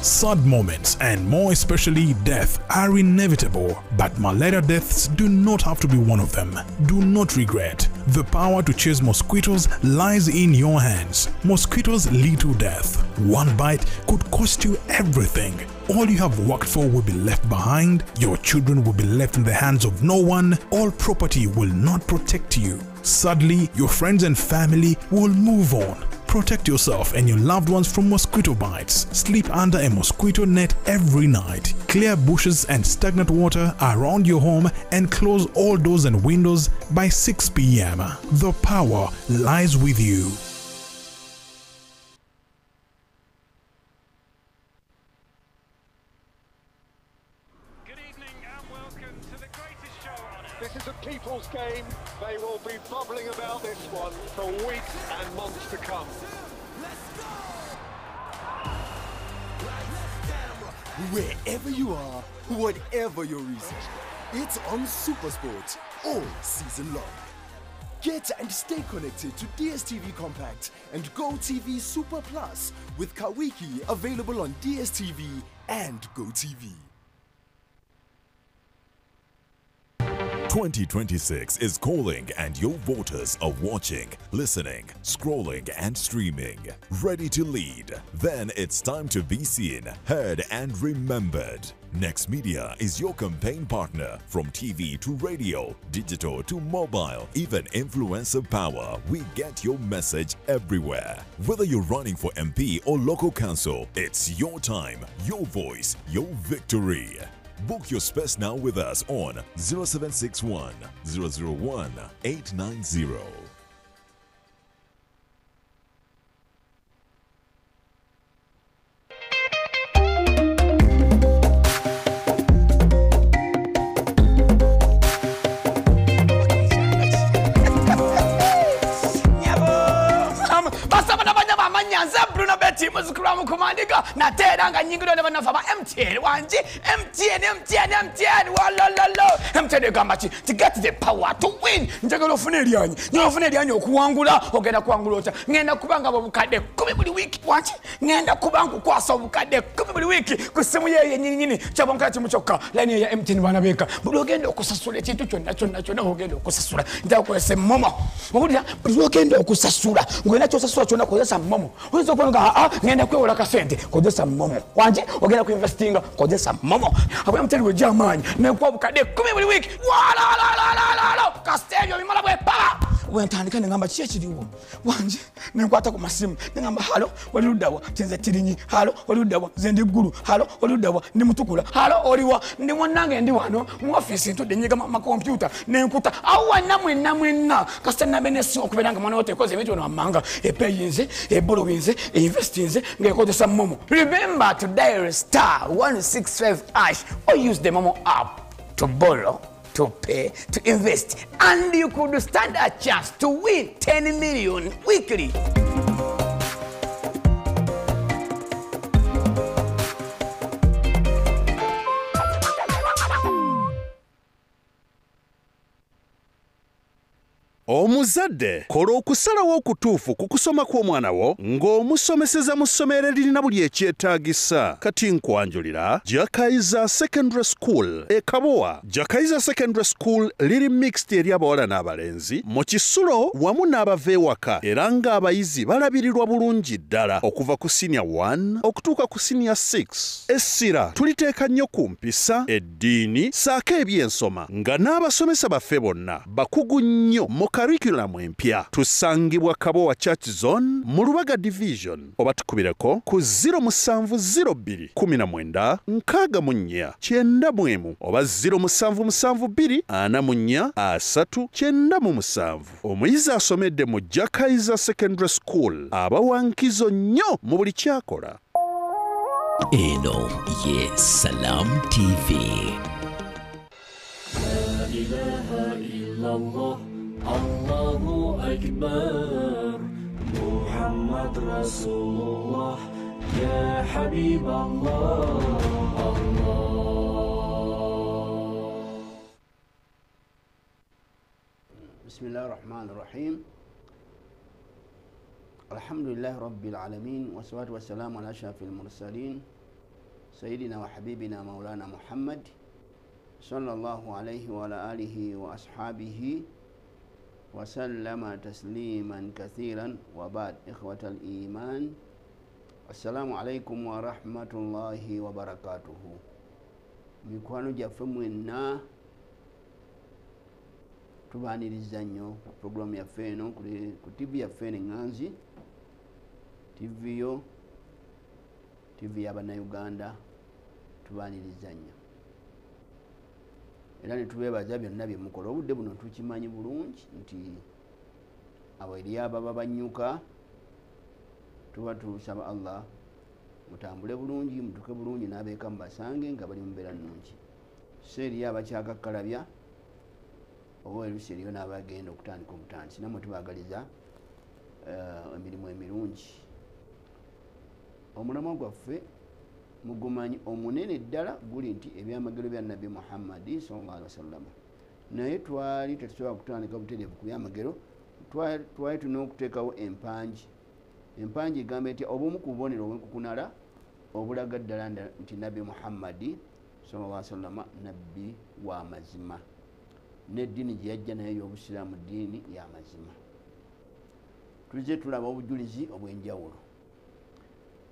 Sad moments, and more especially death, are inevitable, but malaria deaths do not have to be one of them. Do not regret. The power to chase mosquitoes lies in your hands. Mosquitoes lead to death. One bite could cost you everything. All you have worked for will be left behind. Your children will be left in the hands of no one. All property will not protect you. Sadly, your friends and family will move on. Protect yourself and your loved ones from mosquito bites. Sleep under a mosquito net every night. Clear bushes and stagnant water around your home and close all doors and windows by 6 p.m. The power lies with you. This is a people's game. They will be bubbling about this one for weeks and months to come. Wherever you are, whatever your reason, it's on SuperSport all season long. Get and stay connected to DSTV Compact and GoTV Super Plus with Kawiki available on DSTV and GoTV. 2026 is calling, and your voters are watching, listening, scrolling and streaming. Ready to lead? Then it's time to be seen, heard and remembered. Next Media is your campaign partner. From TV to radio, digital to mobile, even influencer power, we get your message everywhere. Whether you're running for MP or local council, it's your time, your voice, your victory. Book your space now with us on 0761 001 890. Kumandika na teranga nyingiro ne banafaba MTN wanje MTN walalo MTN gambachi to get the power to win njagalo ofuna elyanyi okuwangula ogenda kuwangula ota ngenda kubanga bobukadde 10 buli wiki wanje ngenda kubanga kwasa obukadde 10 buli wiki ku simu ye nyinyi kyabonka kimuchoka line ya MTN banabeka buli ogenda okusasula ekintu kyonna ogenda okusasula ntakwese momo obulya buli ogenda okusasula ngenda kyosasula kyonna kozesa momo oyinza okubanga ngenda kwewola kasente kozesa momo wanje ogenda kuinvestinga kozesa momo abwe MTN we jamani nekwa bukadde 10 buli wiki wala kastello bimala bwe pa wentandika ngamba kyekiriwo wanje nenkwata ku masimu ngamba halo walirudawa tenze tirinyi halo walirudawa zende guru halo walirudawa ndi mutukula halo oliwa ndi mwanange ndi wano mu office ntudde nyiga ma computer nenkuta awa namwe kasana benesi okuberanga mwana wote koze ebintu n'amanga epeyinze ebolowinze investinze ngekozesa momo. Remember to dial *165# or use the momo app to borrow, to pay, to invest, and you could stand a chance to win 10 million weekly. Omuzadde kola okusalawo okutuufu ku kusoma kw'omwana wo ng'omusomeseza mu ssomero eririna buli ekyetaagisa. Kati nkwanjulira Jakaiza Secondary School e Kabowa. Jakaiza Secondary School liri mixed eri abawala n'abalenzi mu Kisulo wamu n'abava ewaka era ng'abayizi balabirirwa bulungi ddala okuva ku senior 1 okutuuka ku senior 6. Essira tuliteeka nnyo ku mpisa, eddiini saako ebyensoma nga n'abasomesa baffe bonna bakugu nnyo mu curriculum empya. Tusangibwa Kabowa Church Zone mu Lubaga Division oba tukubireko ku 0702 19 64 91 oba 0772 44 397. Omuyizi asomedde mu Jakaiza Secondary School abawankizo nnyo mu buli kyakola. Eno ye Salam TV. La ilaha illallah, Allahu Akbar, Muhammad Rasulullah, Ya Habib Allah, Bismillah ar-Rahman ar-Rahim. Alhamdulillah Rabbil Alamin, wa salatu wa salamu ala ashrafil mursalin, Sayyidina wa Habibina Maulana Muhammad, sallallahu alayhi wa ala alihi wa ashabihi, wa sallama tasliman kathiran, wa ba'd. Ikhwatal iman, assalamu alaykum wa rahmatullahi wa barakatuhu. Mikwano gyaffe mwenna tubaniriza nnyo programu yaffe eno ku TV yaffe Nganzi TV yo TV y'Abannayuganda, tubaniriza nnyo era ne tubeebaza byonna bye mukola. Obudde buno tukimanyi bulungi nti abo eri ababa bannyuka tuba tusaba Allah mutambule bulungi, mutuke bulungi, n'abeeka mubasange nga bali mu mbeera nnungi. So eri abakyakakkalabya oba erusi eriyo n'abagenda okutandika obutandisi, namwe tubaagaliza emirimu emirungi. Omulamwa gwaffe mugumanyi omunene ddala guli nti ebyamagero bya Nabbi Muhammadi sallallahu alaihi wasallam, naye twali tetusobola kutandika butereevu ku byamagero, twali tulina okuteekawo empanji. Empanji egamba etya? Obumu ku bubonero obw'enkukunala obulaga ddala nti Nabbi Muhammadi sallallahu alaihi wasallam nabbi wa mazima, n'eddiini gye yajja naye y'Obusiraamu ddiini ya mazima. Tuzze tulaba obujulizi obw'enjawulo,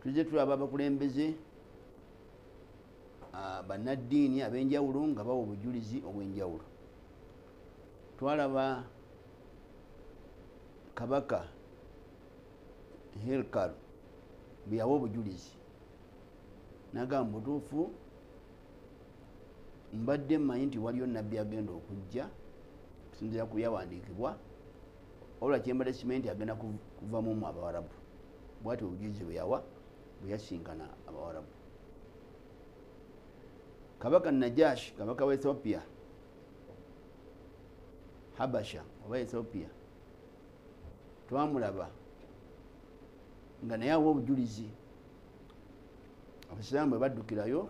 tuzze tulaba abakulembeze bannaddiini ab'enjawulo nga bawa obujulizi obw'enjawulo. Twalaba Kabaka Herkal bwe yawa obujulizi n'agamba butuufu mbadde mmanyi nti waliyo nabbi agenda okujja okusinziira ku byawandiikibwa, olwa kyembadde simanyi nti agenda kuvamu mu Abawarabu. Bw'atyo obujulizi bwe yawa bwe yasinkana Abawarabu. Kabaka Najashi, kabaka wa Ethiopia, Habasha oba Ethiopia, twamulaba nga naye awa obujulizi. Abasiraamu bwe baddukirayo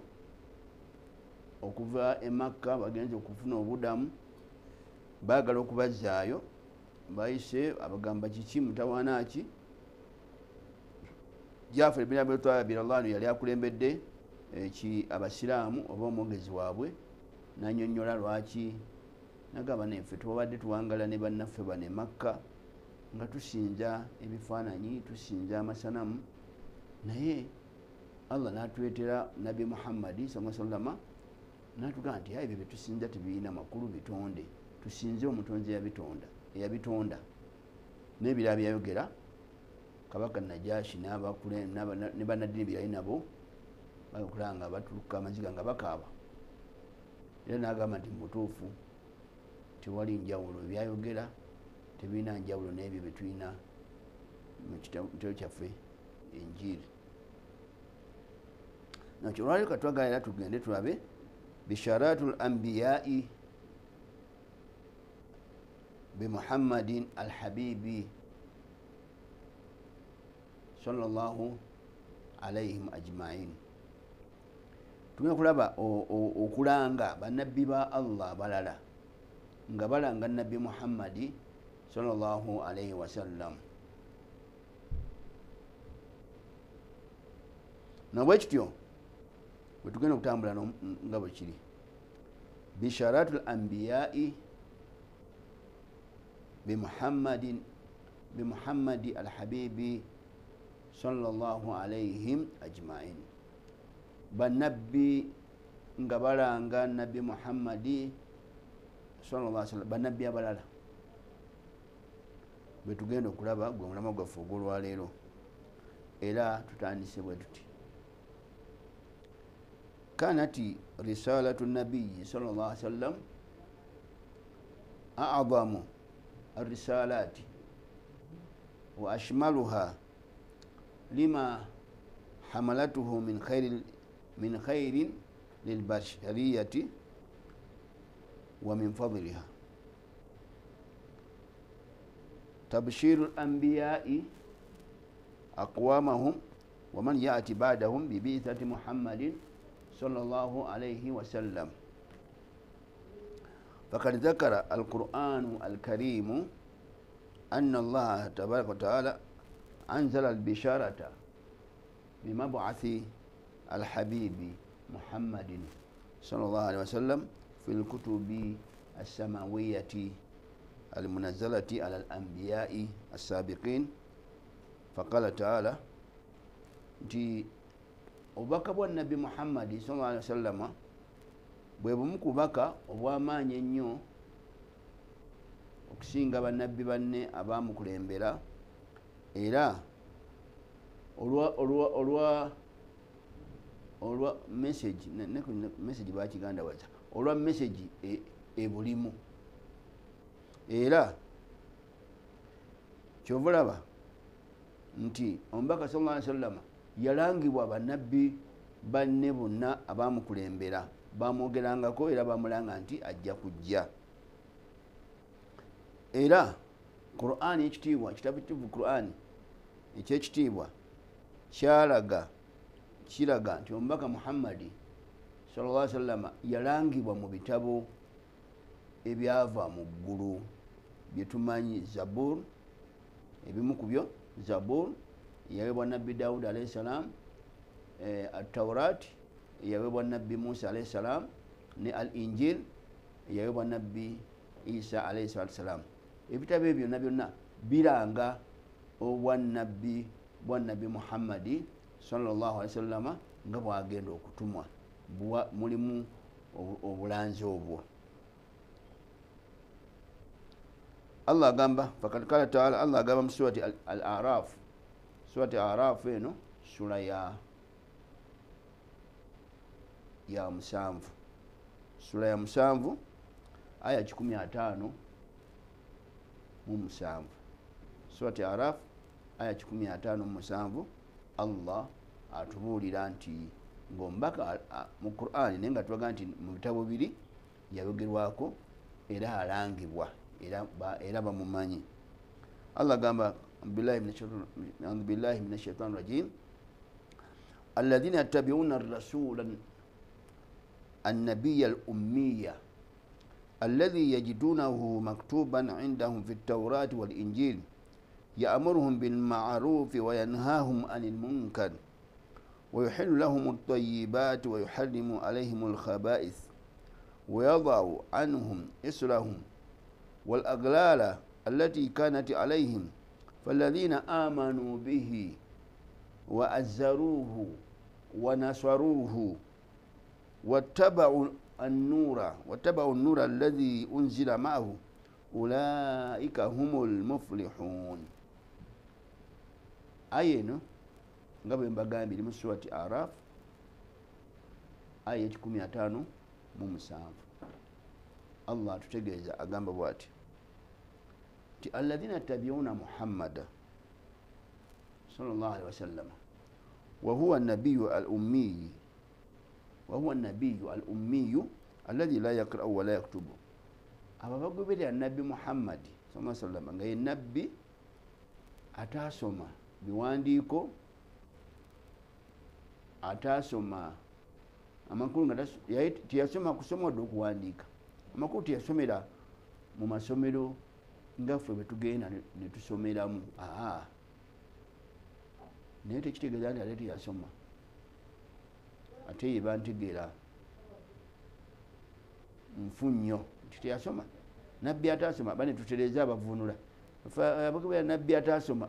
okuva e Makka bagenze okufuna obudamu, baagala okubazzaayo, bayise abagamba kiki mutawaana ki. Jafar bin Abi Talib radhiyallahu yali akulembedde abasiraamu oba omwogezi waabwe, n'annyonnyola lwaki. N'agamba naffe tubadde tuwangala ne bannaffe bano e Makka nga tusinza ebifaananyi, tusinza amasanamu, naye Allah n'atuleetera Nabbi Muhammadi sallallahu alaihi wasallam n'atugamba nti ebyo bye tusinza tebirina makulu, bitonde, tusinze omutonzi eyabitonda. N'ebirala byayogera Kabaka Najashi ne bannaddiini byali nabo bakola nga batuluka amaziga nga bakaaba, era n'agamba nti mutuufu tewali njawulo, ebyayogera tebirina njawulo n'ebyo bye tulina mu kitabo kyaffe Enjiri. Nakyo olwaleero katwagala era tugende tulabe bisharatul anbiyai بمحمد الحبيب صلى الله عليهم أجمعين. Tume kulaba okulanga bannabbi ba Allah balala nga balanga nabbi Muhammadi sallallahu alayhi wa sallam. Nabwe kityo bwe tugenda okutambula nga bwe kiri bisharatul anbiya'i bimuhammadi alhabibi sallallahu alayhim ajma'in. Bannabbi nga balanga nabbi Muhammadi sallallahu alayhi wasallam bannabbi abalala bwe tugenda okulaba gwe mulama gwaffe ogw'olwaleero era tutandise bwe tuti. Kanati risalatu nabiyyi sallallahu alayhi wasallam a'zamu الرسالات وأشملها لما حملته من خير للبشرية ومن فضلها تبشير الأنبياء أقوامهم ومن يأتي بعدهم ببعثة محمد صلى الله عليه وسلم. فقد ذكر القرآن الكريم أن الله تبارك وتعالى أنزل البشارة بمبعث الحبيب محمد صلى الله عليه وسلم في الكتب السماوية المنزلة على الأنبياء السابقين. فقال تعالى نتي obubaka النبي محمد صلى الله عليه وسلم bwe bumu kubaka obw'amaanyi ennyo okusinga bannabbi banne abaamukulembera, era olwa message bakigandawaza olwa message ebulimu, era kyovulaba nti omubaka sallallahu alaihi wasallam yalangibwa bannabbi banne bonna abaamukulembera bamwogerangako era bamulanga nti ajja kujja. Era Qur'an ekitiibwa kitabu kituvu Qur'an ekyekitiibwa kiraga nti omubaka Muhammadi sallallahu alaihi wasallam yalangibwa mu bitabo ebyava mu ggulu byetumanyi Zabur, ebimu ku byo Zabur yaweebwa nabbi Dawud alayhi salam, at-Tawrat yaweebwa nabbi Musa alayhi salam, ne al-Injil yaweebwa nabbi Isa alayhi salam. Ebitabo ebyo byonna biranga obwannabbi bwa nabbi Muhammadi sallallahu alayhi wasallam nga bwagenda okutumwa, mulimu obulanzi obwo. Allah agamba fakad kala taala, Allah agamba mu surati al-Araf, surati Araf eno sura ya musanvu, sura ya musanvu aya 15 mu musanvu, surati Araf aya 15 mu musanvu. Allah atubuulira nti ng'omubaka mu Qur'an nenga tuwaga nti mu bitabo biri yayogerwako era alangibwa era bamumanyi. Allah gamba billahi minash shaitani rajim alladhina yattabi'una ar-rasula an-nabiyya al-ummiyya alladhi yajidunahu maktuban 'indahum fi at-taurati wal-injil ya'muruhum bil ma'ruf wa yanhahum 'anil munkar wa yuhillu lahum at-tayyibati wa yuharrimu 'alayhim al-khaba'ith wa yadh'u 'anhum israhum wal aghlala allati kanat 'alayhim falladhina amanu bihi wa azzaruhu wa nasaruhu wattaba'u an-nura alladhi unzila ma'ahu ulaika humul muflihun. Ayeno nga bwe mbagambye mu surati Araf aya 15 mu musanvu. Allah tutegeeza agamba bwati ti alladhina tabi'una Muhammada sallallahu alaihi wasallam wa huwa an-nabiyyu al-ummi alladhi la yaqra'u wa la yaktubu. Ababagoberera nabbi Muhammadi sallallahu alaihi wasallam nga ye nabbi ataasoma biwandiiko ataasoma amakulu nga teyasoma kusoma wadde okuwandiika amakulu teyasomera mu masomero ngaffe bwe tugenda ne tusomeramu naye tekitegeeza nti ate teyasoma ate ye bantegeera nfu nnyo nti teyasoma nabbi ataasoma bane tutereeza abavunula abagabira nabbi ataasoma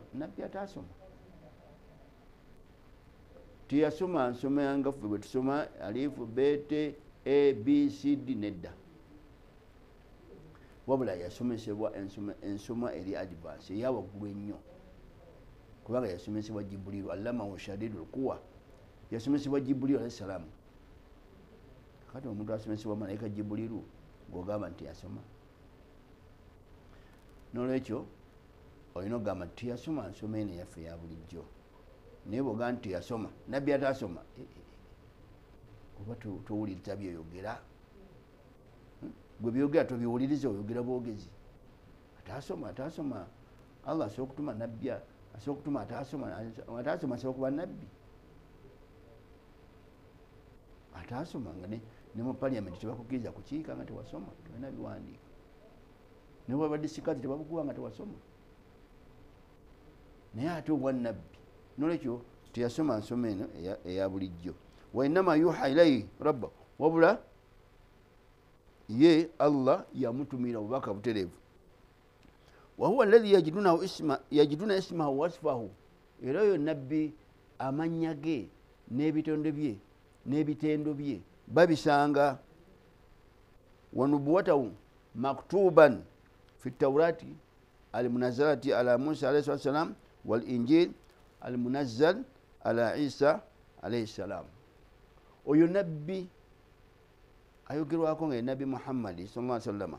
teyasoma nsoma ngaffe bwe tusoma alifu bete abcd nedda wabula yasomesebwa ensoma eri advance eyawaggulu ennyo kubanga yasomesebwa jibuliru allamahu shadidul quwa yasomesebwa jibuliru alayhi salaamu kati omuntu asomesebwa malayika jibuliru gwogamba nti yasoma nolwekyo olina okugamba nti tiyasoma nsoma eno yaffe ya bulijjo naye bwogamba nti tiyasoma nabbi ataasoma oba towuliriza byoyogera gwe byogera tobiwuliriza oyogera bwogezi ataasoma allah asobola okutuma nabbi asobola okutuma ataasoma asobola okuba nabbi ataasoma nga ne mu paliamenti tebakukkiriza kukiika nga tewasoma tolina biwandiika ne bwabadde sikazi tebakukuba nga tewasoma naye ate obwa nabbi nolwekyo teyasoma nsoma eno eya bulijjo wainama yuha ilaihi rabba wabula ye allah yamutumira obubaka butereevu wahuwa alladhi yajiduna ismahu wasfahu era oyo nabbi amanya ge n'ebitondo bye n'ebitendo bye babisanga wanubuwatahu maktuban fi taurati almunazalati ala musa alayhi wassalam walinjil almunazzal ala isa alayhi salam oyo nabbi ayogerwako nga nabbi muhammadi sallallahu alaihi wasallam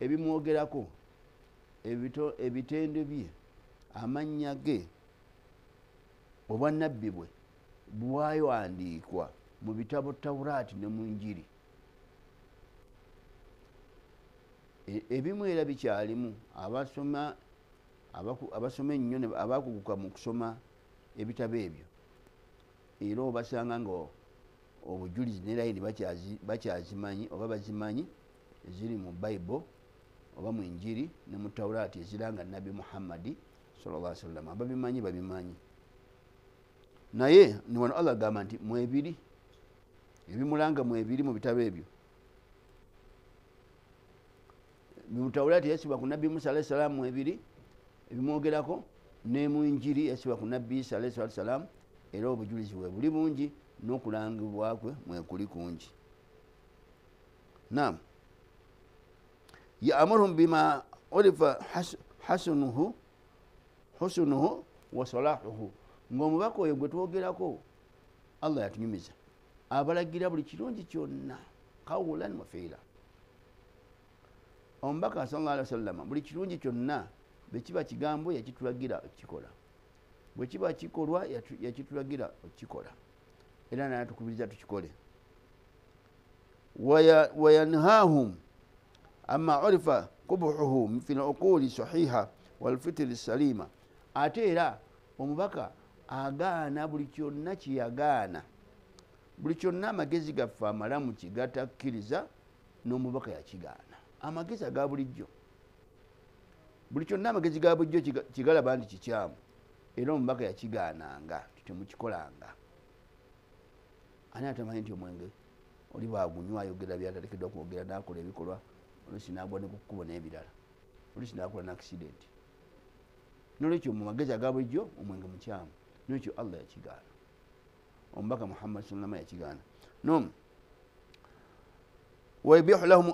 ebimwogerako ebitendo bye amanya ge obwa nabbi bwe bwawandiikwa mu bitabo taurati ne mu njiri ebimu era bikyalimu abasoma ennyo abakuguka mu kusoma ebitabo ebyo era obasanga nga obujulizi nerayini bakyazimanyi oba bazimanyi eziri mu bayibuli oba mu njiri ne mu taurati eziranga nabbi muhammadi sallallahu alaihi wasallam babimanyi naye niwano allah agamba nti mwebiri ebimulanga mwebiri mu bitabo ebyo mu taurati yasibwa ku nabbi musa alayhi salamu mwebiri ebimwogerako ne mu njiri yasibwa ku nabbi isa alayhi salamu era obujulizi bwe buli bungi n'okulangibwa kwe mwekuli kungi naam ya'muruhum bima urifa hasunuhu wa salahuhu ng'omubaka oyo gwe twogerako allah yatunyumiza abalagira buli kirungi kyonna qawlan wa fi'la omubaka sallallahu alaihi wasallam buli kirungi kyonna bwe kiba kigambo yakitulagira okikola bwe kiba kikolwa yakitulagira okikola era natukubiriza tukikole wayanhahum amma urifa qubuhuhu fi al-uquli sahiha wal fitr salima ate era omubaka agaana buli kyonna kiyagaana buli kyonna amagezi gaffe amalamu kigatakkiriza n'omubaka yakigaana amagezi aga bulijjo buli kyonna amagezi ga bulijjo kigalaba nti kikyamu era omubaka yakigaananga temukikolanga ani atamanyi nti omwenge oli bwagunywa ayogera byatalekeddwa kwogera nakola ebikolwa olusi nagwa ne ku kkubo n'ebirala olusi nakola n'accident nolwekyo mu magezi aga bulijjo omwenge mukyamu nolwekyo allah yakigaana omubaka muhammad sallallahu alaihi wasallam yakigaana nom waibihu lahum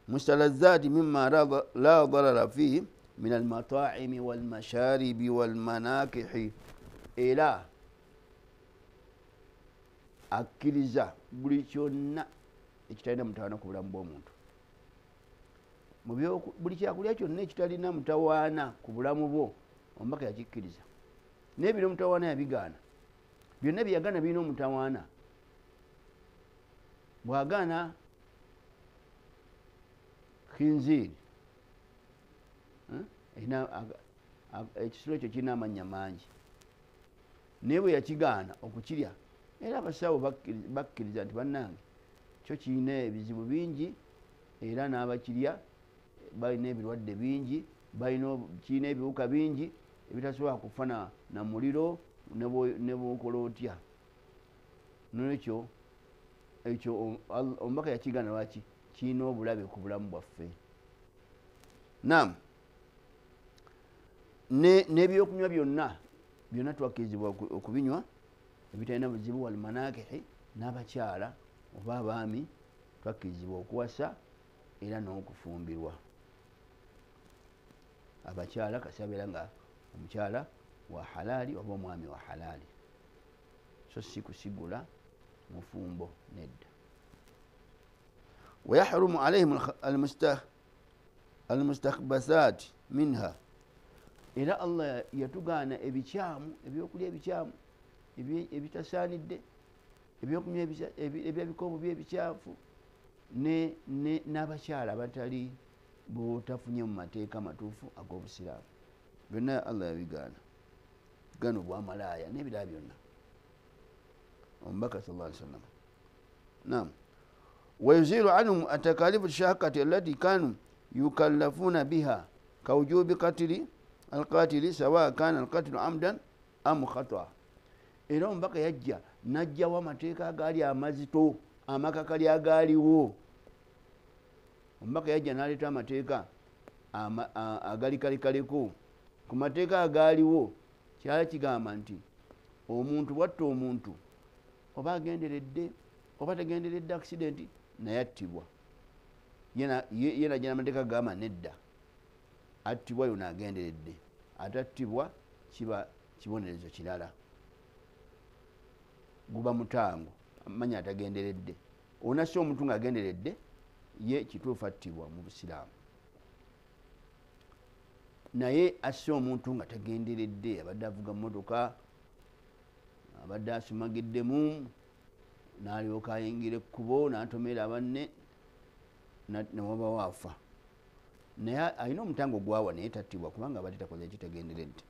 almustalazati mima la darara fihi min almataimi walmasharibi walmanakihi era akkiriza buli kyonna ekitalina mutawaana ku bulamu bw'omuntu buli kyakulya kyonna ekitalina mutawaana ku bulamu bwo omubaka yakikkiriza naye bino omutawaana yabigaana byonna byeyagaana birina omutawaana bwagaana khinziri ekisolo ekyo kirina amannya mangi naye bwe yakigaana okukirya era abasawo bakkiriza nti bannange kyo kirina ebizibu bingi era n'abakirya balina ebirwadde bingi kirina ebiwuka bingi ebitasobola kufana na muliro ne bwokola otya nolwekyo ekyo omubaka yakigaana lwaki kirina obulabe ku bulamu bwaffe nam n'ebyokunywa byonna twakkirizibwa okubinywa ebitalina buzibu walmanakihi n'abakyala oba abaami twakkirizibwa okuwasa era n'okufumbirwa abakyala kasabeera nga omukyala wa halaali oba omwami wa halaali so si kusigula mufumbo nedda wayahrumu alaihim almustakbasat minha era Allah yatugaana ebikyamu ebyokulya ebikyamu ebitasaanidde ebyokunywa ebyabikoobo byebikyafu n'abakyala abatali botafunye mu mateeka matuufu ag'obusiraamu byonna Allah yabigaana gano bwamalaaya n'ebirala byonna omubaka sallallahu alaihi wasallam naam wayuzilu anhum atakalifu shahakati allati kanu yukallafuna biha kawujubi qatili alqatili sawa kana alqatilu amdan am khata era omubaka yajja najjawo amateeka agaali amazito amakakali agaaliwo omubaka yajja n'aleeta amateeka agali kalekaleko ku mateeka agaaliwo kyali kigamba nti omuntu bwatta omuntu oba agenderedde oba tagenderedde accidenti naye attibwa ye najja n'amateeka gagamba nedda attibwa yona agenderedde atattibwa kiba kibonerezo kirala guba mutango amanya atagenderedde onasi omuntu ng'agenderedde ye kituufu attibwa mu busiraamu naye asse omuntu nga tagenderedde abadde avuga mmotoka abadde asumagiddemu n'alyoka ayingira ekkubo n'atomera abanne newaba waafa naye alina omutango gwawa naye tattibwa kubanga abadde takoze ekitagenderedde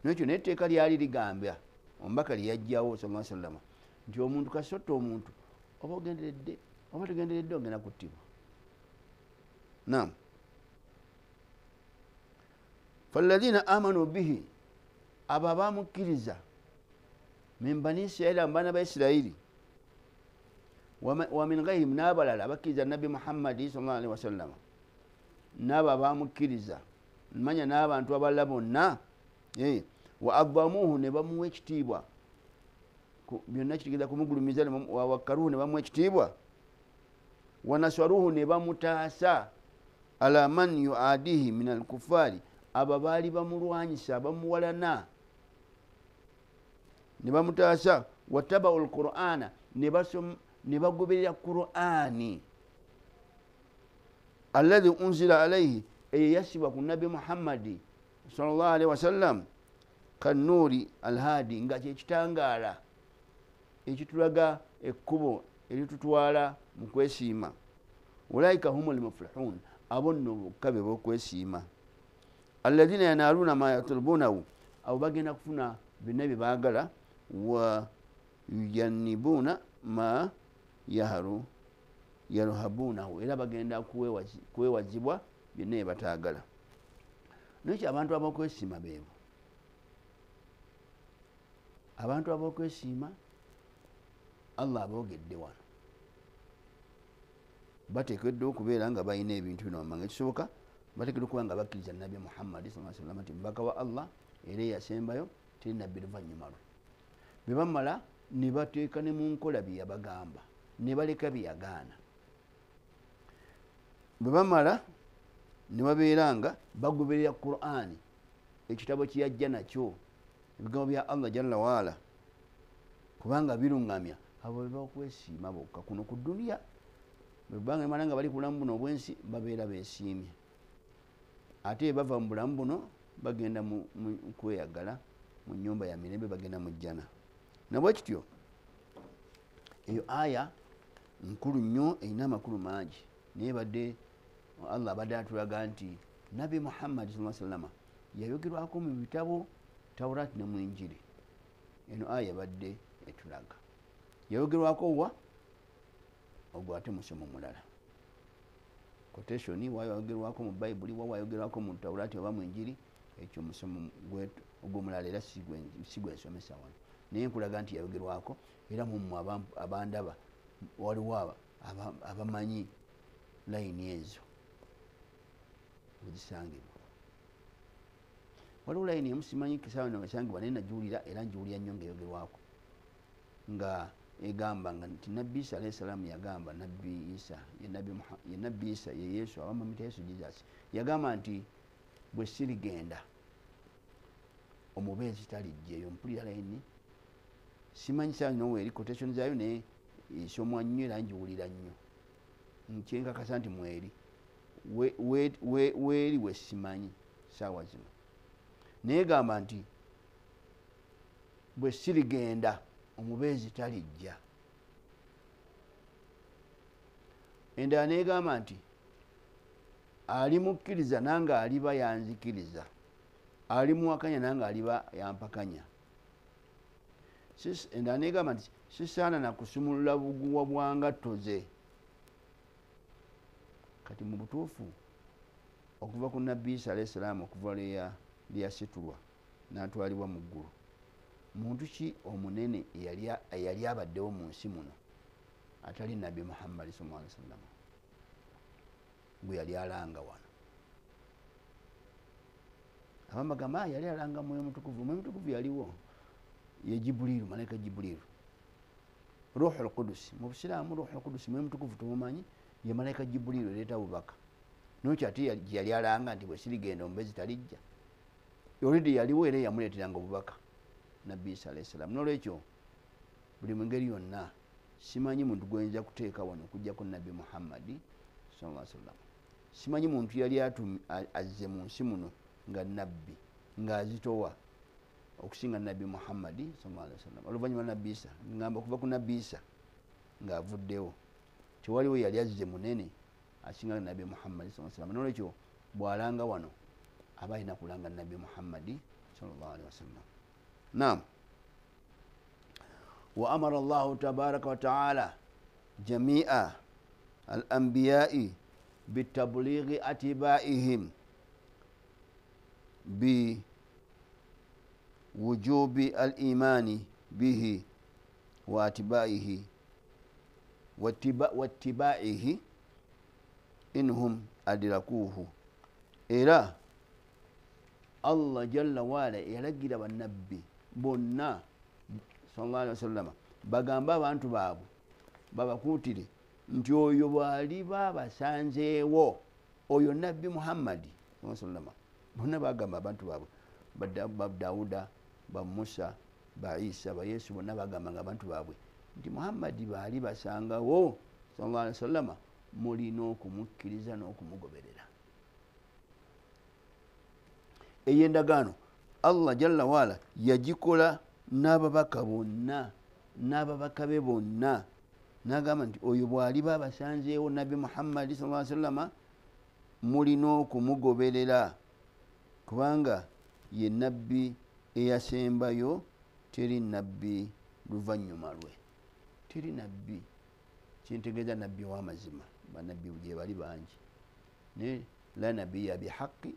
nekyo naye etteeka lyali ligambya omubaka lyeyajjawo sallallahu alaihi wasallam nti omuntu kasotta omuntu oba ogenderedde oba tegenderedde ogenda kuttibwa naam falladhina amanu bihi abo abamukkiriza min bani isiraili abaana ba isiraili wa min ghairihim n'abalala abakkiriza nabi muhammadi sallallahu alaihi wasallam n'abo abamukkiriza manya n'abantu abalala bonna wa adhamuhu ne bamuwa ekitiibwa byonna kitegeeza kumugulumiza wawakkaruhu ne bamuwa ekitiibwa wanaswaruhu ne bamutaasa ala man yuadihi min alkuffari abo baali bamulwanyisa bamuwalana ne bamutaasa watabau lqur'ana ne bagoberera qur'ani alladhi unzila alaihi eyo yasibwa ku nabi muhammadi sallallahu alaihi wasallam kannuuri alhaadi nga kyekitangaala ekitulaga ekkubo eritutwala mu kwesiima ulaika humu lmuflihun abo nno bokka be bokwesiima alladhina yanaaluuna ma yatlubunahu abo bagenda kufuna byonna bye baagala wa yujannibuuna ma yarhabunahu era bagenda kwewazibwa byonna bye bataagala nekyo abantu abokwesiima beebo abantu abokwesiima Allah aboogedde wano bateekeddwa okubeera nga balina ebintu bino wamanga ekisoboka bateekeddwa okuba nga bakkiriza nabi muhammadi sallallahu alaihi wasallam nti mbaka wa Allah era yasembayo teri nabbi luvannyuma lwe bwe bamala ne bateeka ne mu nkola bye yabagamba ne baleka bye yagaana bwe bamala ne babeera nga bagoberera Qur'ani ekitabo kiyajja nakyo ebigambo bya Allah jalla waala kubanga biruŋŋamya abo bebakwesiima bokka kuno ku duniya bwebanga mala nga bali ku bulamu buno obwensi babeera beesiimye ate bava mu bulamu buno bagenda mu kweyagala mu nnyumba ya mirembe bagenda mu jjana nabwe kityo eyo aya nkulu nnyo erina amakulu mangi naye badde Allah abadde atulaga nti nabi muhammadi sallallahu alaihi wasallam yayogerwako mu bitabo Tawrat ne mu Injiri. Eno aya badde etulaga yayogerwako wa ogwo ate musomo mulala quotation wayogerwako mu Bible wayogerwako mu Tawrat oba mu Injiri ekyo musomo ogwo mulala era sigwensomesa wano naye nkulaga nti yayogerwako era mu abandaba waliwo abamanyi layini ezo wezisangibwa waliwo layini emusimanyi kisaawe ngasangibwa naye nagiwulira era ngiwulira nnyo ngaeyogerwako nga egamba nga nti nabbi Isa alayhi salaamu yagamba nabbi Isa ye nabbi Isa ye Yesu abamwita Yesu Jesus yagamba nti bwe sirigenda omubeezi talijjeeyo mpulira layini simanyi saa nowe eri quotation zaayo naye esomwa nnyo era ngiwulira nnyo nkyenkakasa nti mweri weeri we simanyi saawa zino naye gamba nti bwe sirigenda omubeezi talijja endala negamba nti ali mukkiriza nange aliba yanzikiriza ali muwakanya nange aliba yampakanya endala negamba nti sisaana nakusumulula buguwa bwa ngatto ze kati mu butuufu okuva ku nabbi Isa alayhi salaamu okuva lyasitulwa n'atwalibwa mu ggulu muntu ki omunene eyali abaddewo mu nsi muno atali nabbi Muhammad sallallahu alaihi wasallam gwe yali alanga wano abamagamba yali alanga mwoyo mutukuvu yaliwo ye Jibuliru malaika Jibuliru Ruhul Qudus mu Busiraamu Ruhul Qudus mwoyo mutukuvu tumumanyi ye malaika Jibuliru leeta bubaka nokyo ate yali alanga nti bwe sirigenda omubeezi talijja already yaliwo era yamuleeteranga obubaka nabbi Isa alayhi salaamu n'olwekyo buli mu ngeri yonna simanyi muntu gwenza kuteeka wano okujjako nabbi Muhammadi sallallahu alaihi wasallam simanyi muntu yali azze mu nsi muno nga nabbi ng'azitowa okusinga nabbi Muhammadi sallallahu alaihi wasallam oluvannyuma nabbi Isa ngamba okuva ku nabbi Isa ng'avuddewo tewaliwo yali azze munene asinga nabbi Muhammadi sallallahu alaihi wasallam n'olwekyo bw'alanga wano aba alina kulanga nabbi Muhammadi sallallahu alaihi wasallam. Naam. Wa amara Allahu tabaraka wa ta'ala jami'a al-anbiya'i bitablighi atiba'ihim bi wujubi al-imani bihi wa atiba'ihi wattiba'ihi inhum adrakuhu. Era Allah jalla waala yalagira bannabbi bonna sallallahu alaihi wasallam bagamba abantu baabwe babakuutire nti oyo bwali babasanzeewo oyo nabbi Muhammadi sallallahu alaihi wasallam bonna bagamba abantu baabwe ba Daawuda ba Musa ba Isa ba Yesu bonna bagamba abantu baabwe nti Muhammadi bali basangawo sallallahu alaihi wasallam mulina okumukkiriza n'okumugoberera. Eyo endagaano Allah jalla waala yagikola n'ababaka bonna n'ababaka be bonna n'agamba nti oyo bwali babasanzeewo nabbi Muhammadi sallallahu alaihi wasallam mulina okumugoberera kubanga ye nabbi eyasembayo, teri nabbi luvannyuma lwe, teri nabbi kintegeeza nabbi w'amazima bannabbi gye bali bangi ne la nabiyya bihaqqi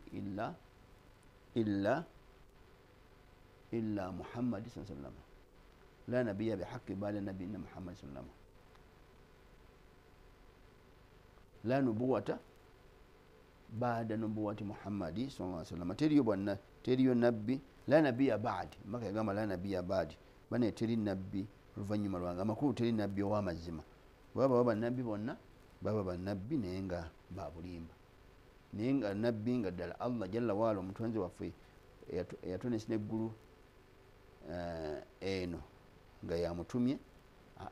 illa Muhammad sallallahu alaihi wasallam la nabiyya bihaqqi ba'da nabiyina Muhammad sallallahu alaihi wasallam la nubuwata ba'da nubuwati Muhammadi sallallahu alaihi wasallam teriyo bonna teriyo nabbi la nabiyya ba'di maka yagamba la nabiyya ba'di bane teri nabbi luvannyuma lwange amakulu teri nabbi ow'amazima baba bannabbi bonna baba bannabbi naye nga babulimba naye nga nabbi nga ddala Allah jalla waala omutonzi waffe eyatonesa n'eggulu eno nga yamutumye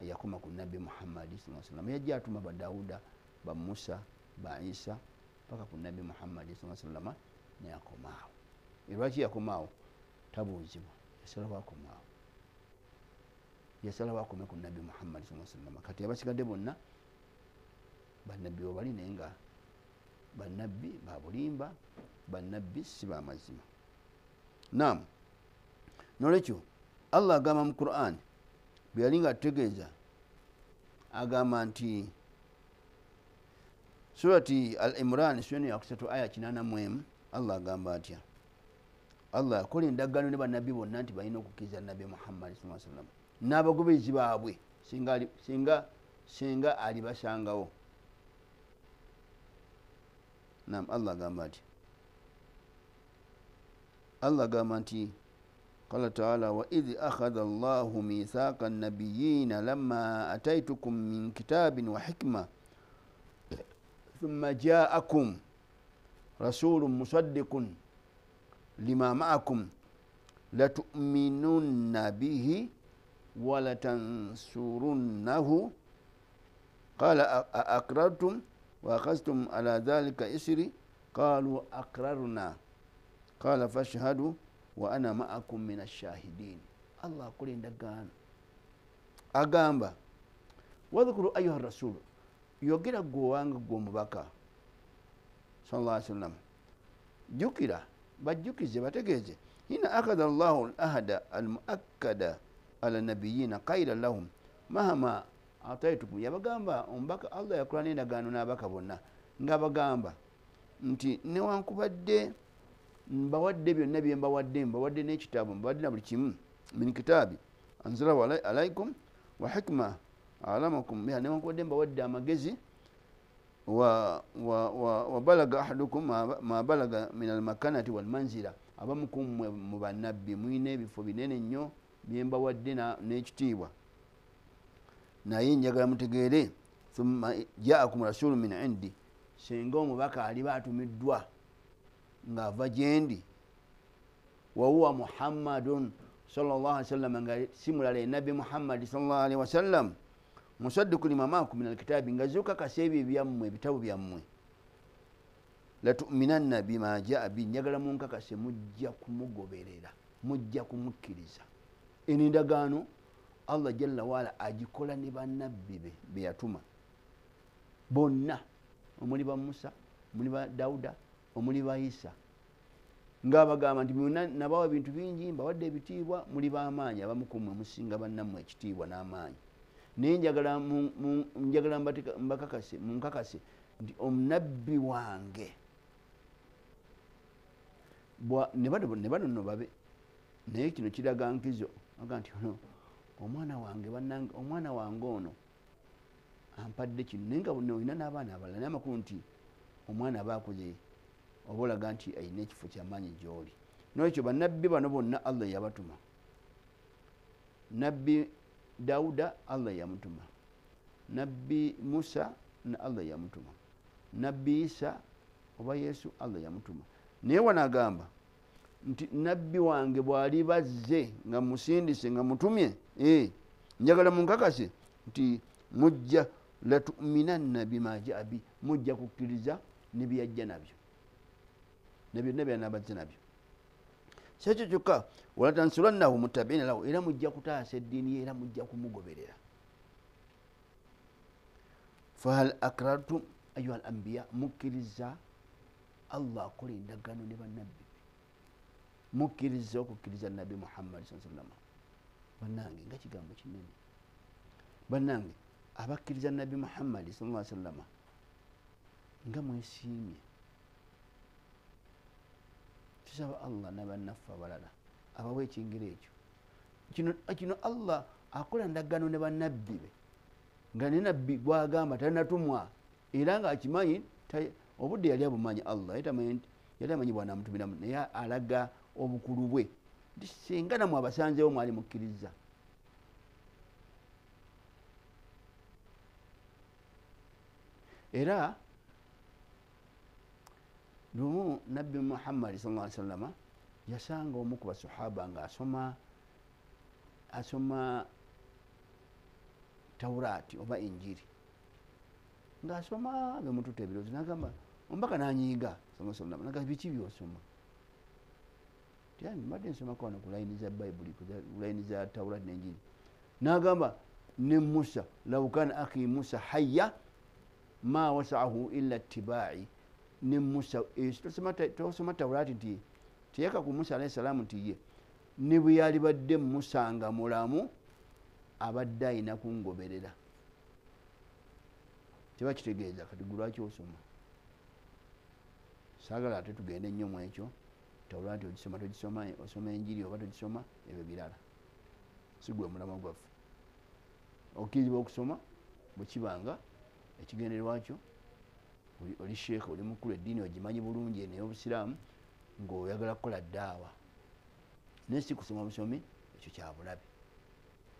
yakoma ku nabbi Muhammadi sallallahu alaihi wasallam yajja atuma ba Daawuda ba Musa ba Isa paka ku nabbi Muhammadi sallallahu alaihi wasallam ne yakomaawo. Lwaki yakomaawo? Tabuuzibwa, yasalawo akomaawo, yasalawo akome ku nabbi Muhammadi sallallahu alaihi wasallam. Kati abasigadde bonna bannabbi bali naye nga bannabbi babulimba, bannabbi si bamazima. Naam. Nolekyo Allah agamba mu Quran bwe yali nga ategeeza agamba nti surati Al-Imran sura ya 3 aya 81 Allah agamba atya Allah yakola endagaano ne bannabbi bonna nti balina okukkiriza nabbi Muhammad sallallahu alaihi wasallam n'abagobezi baabwe singa alibasangawo. Naam. Allah agamba ati Allah agamba nti قال تعالى وإذ أخذ الله ميثاق النبيين لما أتيتكم من كتاب وحكمة ثم جاءكم رسول مصدق لما معكم لتؤمنن به ولتنصرنه قال أقررتم وأخذتم على ذلك إسري قالوا أقررنا قال فاشهدوا وأنا معكم من الشاهدين. الله قل ndagaano agamba wadhkuru ayuha rasul yogera gwowanga gw'omubaka sallallahu alaihi wasallam jukira bajjukize bategeeze hina akadha Allahu al-ahda al-muakkada ala nabiyina qayla lahum mahama ataitukum yabagamba omubaka Allah yakola n'endagaano n'abaka bonna ng'abagamba nti newankubadde mbawadde byonna bye mbawadde n'ekitabo mbawadde na buli kimu min kitabi anzalahu alaikum wa hikma alamakum biha newankubadde mbawadde amagezi wa balaga ahadukum ma balaga min almakanati walmanzila abamukumwe mu bannabbi mwine ebifo binene nnyo bye mbawadde n'ekitiibwa naye njagala mutegeere thumma jaakum rasulun min indi singa omubaka aliba atumiddwa ng'ava gyendi wahuwa muhammadun sallallahu alaihi wasallam nga simulala nabbi muhammadi sallallahu alaihi wasallam musaddiku lima maakum min alkitabi nga zukakasa ebyo byammwe ebitabo byammwe latuminanna bima jaa bi njagala munkakase mujja kumugoberera mujja kumukkiriza eno endagaano Allah jalla waala agikola ne bannabbi be yatuma bonna omuli ba Musa omuli ba Dauda omuli ba Isa ng'abagamba nti nabawa bintu bingi mbawadde ebitiibwa muli b'amaanyi abamukumwe musinga bannammwe ekitiibwa n'amaanyi naye njagala munkakase nti omunabbi wange ne bano nno babe naye kino kiraga nkizo aga nti omwana wange ono ampadde kino naye nga olina n'abaana abalala naye amakulu nti omwana aba akoze oba olaga nti ayina ekifo kyamaanyi gy'oli nolwekyo bannabbi bano bonna Allah yabatuma nabbi Dauda Allah yamutuma nabbi Musa Allah yamutuma nabbi Isa oba Yesu Allah yamutuma naye wanagamba nti nabbi wange bwali bazze nga musindise nga mutumye njagala munkakase nti mujja latuminanna bima jaa bi mujja kukkiriza ne byajja nabyo ne byanabazze nabyo sekyo kyokka walatansurannahu mutabiina lahu era mujja kutaasa eddiini ye era mujja kumugoberera fahal akrartum ayuha al anbiya mukkiriza Allah akola endagaano ne bannabbi mukkiriza okukkiriza nabbi Muhammad sallallahu alaihi wasallam bannange nga kigambo kinene bannange abakkiriza nabbi Muhammad sallallahu alaihi wasallam nga mwesiimye tusaba Allah n'abannaffe abalala abawa ekingiro ekyo kino Allah akola ndagaano ne bannabbi be nga ne nabbi gwagamba talinatumwa era nga akimanyi obudde yali abumanyi Allah yali amanyi bwanamutumiramu naye alaga obukulu bwe nti singa namwe abasanzeewo mwali mukkiriza era lumu nabbi Muhammad sallallahu alaihi wasallam yasanga omu ku basahaba nga asoma Taurati oba Injiri ng'asoma bemututa ebiroozi n'agamba ombaka n'anyiiga sallallahu alaihi wasallam n'agamba biki by'osoma mbadde nsomako wano ku layini za Bayibuli ku layini za Taurati n'Injiri n'agamba ne Musa law kana akhi Musa hayya ma wasaahu illa ittiba'i ne Musa tosoma Taurati nti teyaka ku Musa alayhi salaamu nti ye ne bwe yali badde musanga mulamu abadde ayina kungoberera. Tebakitegeeza kati gwe lwaki osoma? Saagala ate tugende nnyo mu ekyo. Tawulira nti ogisoma togisoma, osoma enjiri oba togisoma, ebyo birala. Si gwe mulamwa gwaffe. Okkirizibwa okusoma bwe kibanga ekigendererwa kyo oli sheekha, oli mukulu, eddiini ogimanyi bulungi n'ey'obusiraamu ng'oyagala kukola daawa. Naye si kusoma busomi, ekyo kya bulabe.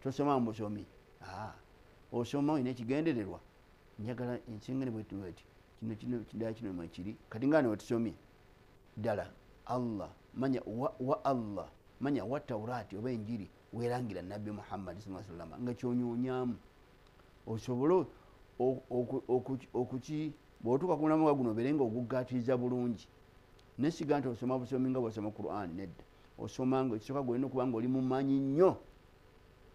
Tosoma mu busomi, osoma olina ekigendererwa. Njagala ensengene bweti kino mwekiri. Kati nga ne tusomye ddala Allah manya wa Allah manya wa Tawraati oba enjiri weerangira Nabbi Muhammad sallallahu alaihi wasallam nga kyonyonyaamu osobole okuki bw'otuuka ku mulamwa guno obeere nga ogugaatiriza bulungi. Nesiga nti osoma busomi nga bw'osoma Qur'an, nedda. Osoma nga ekisooka gwolina okuba nga oli mumanyi nnyo,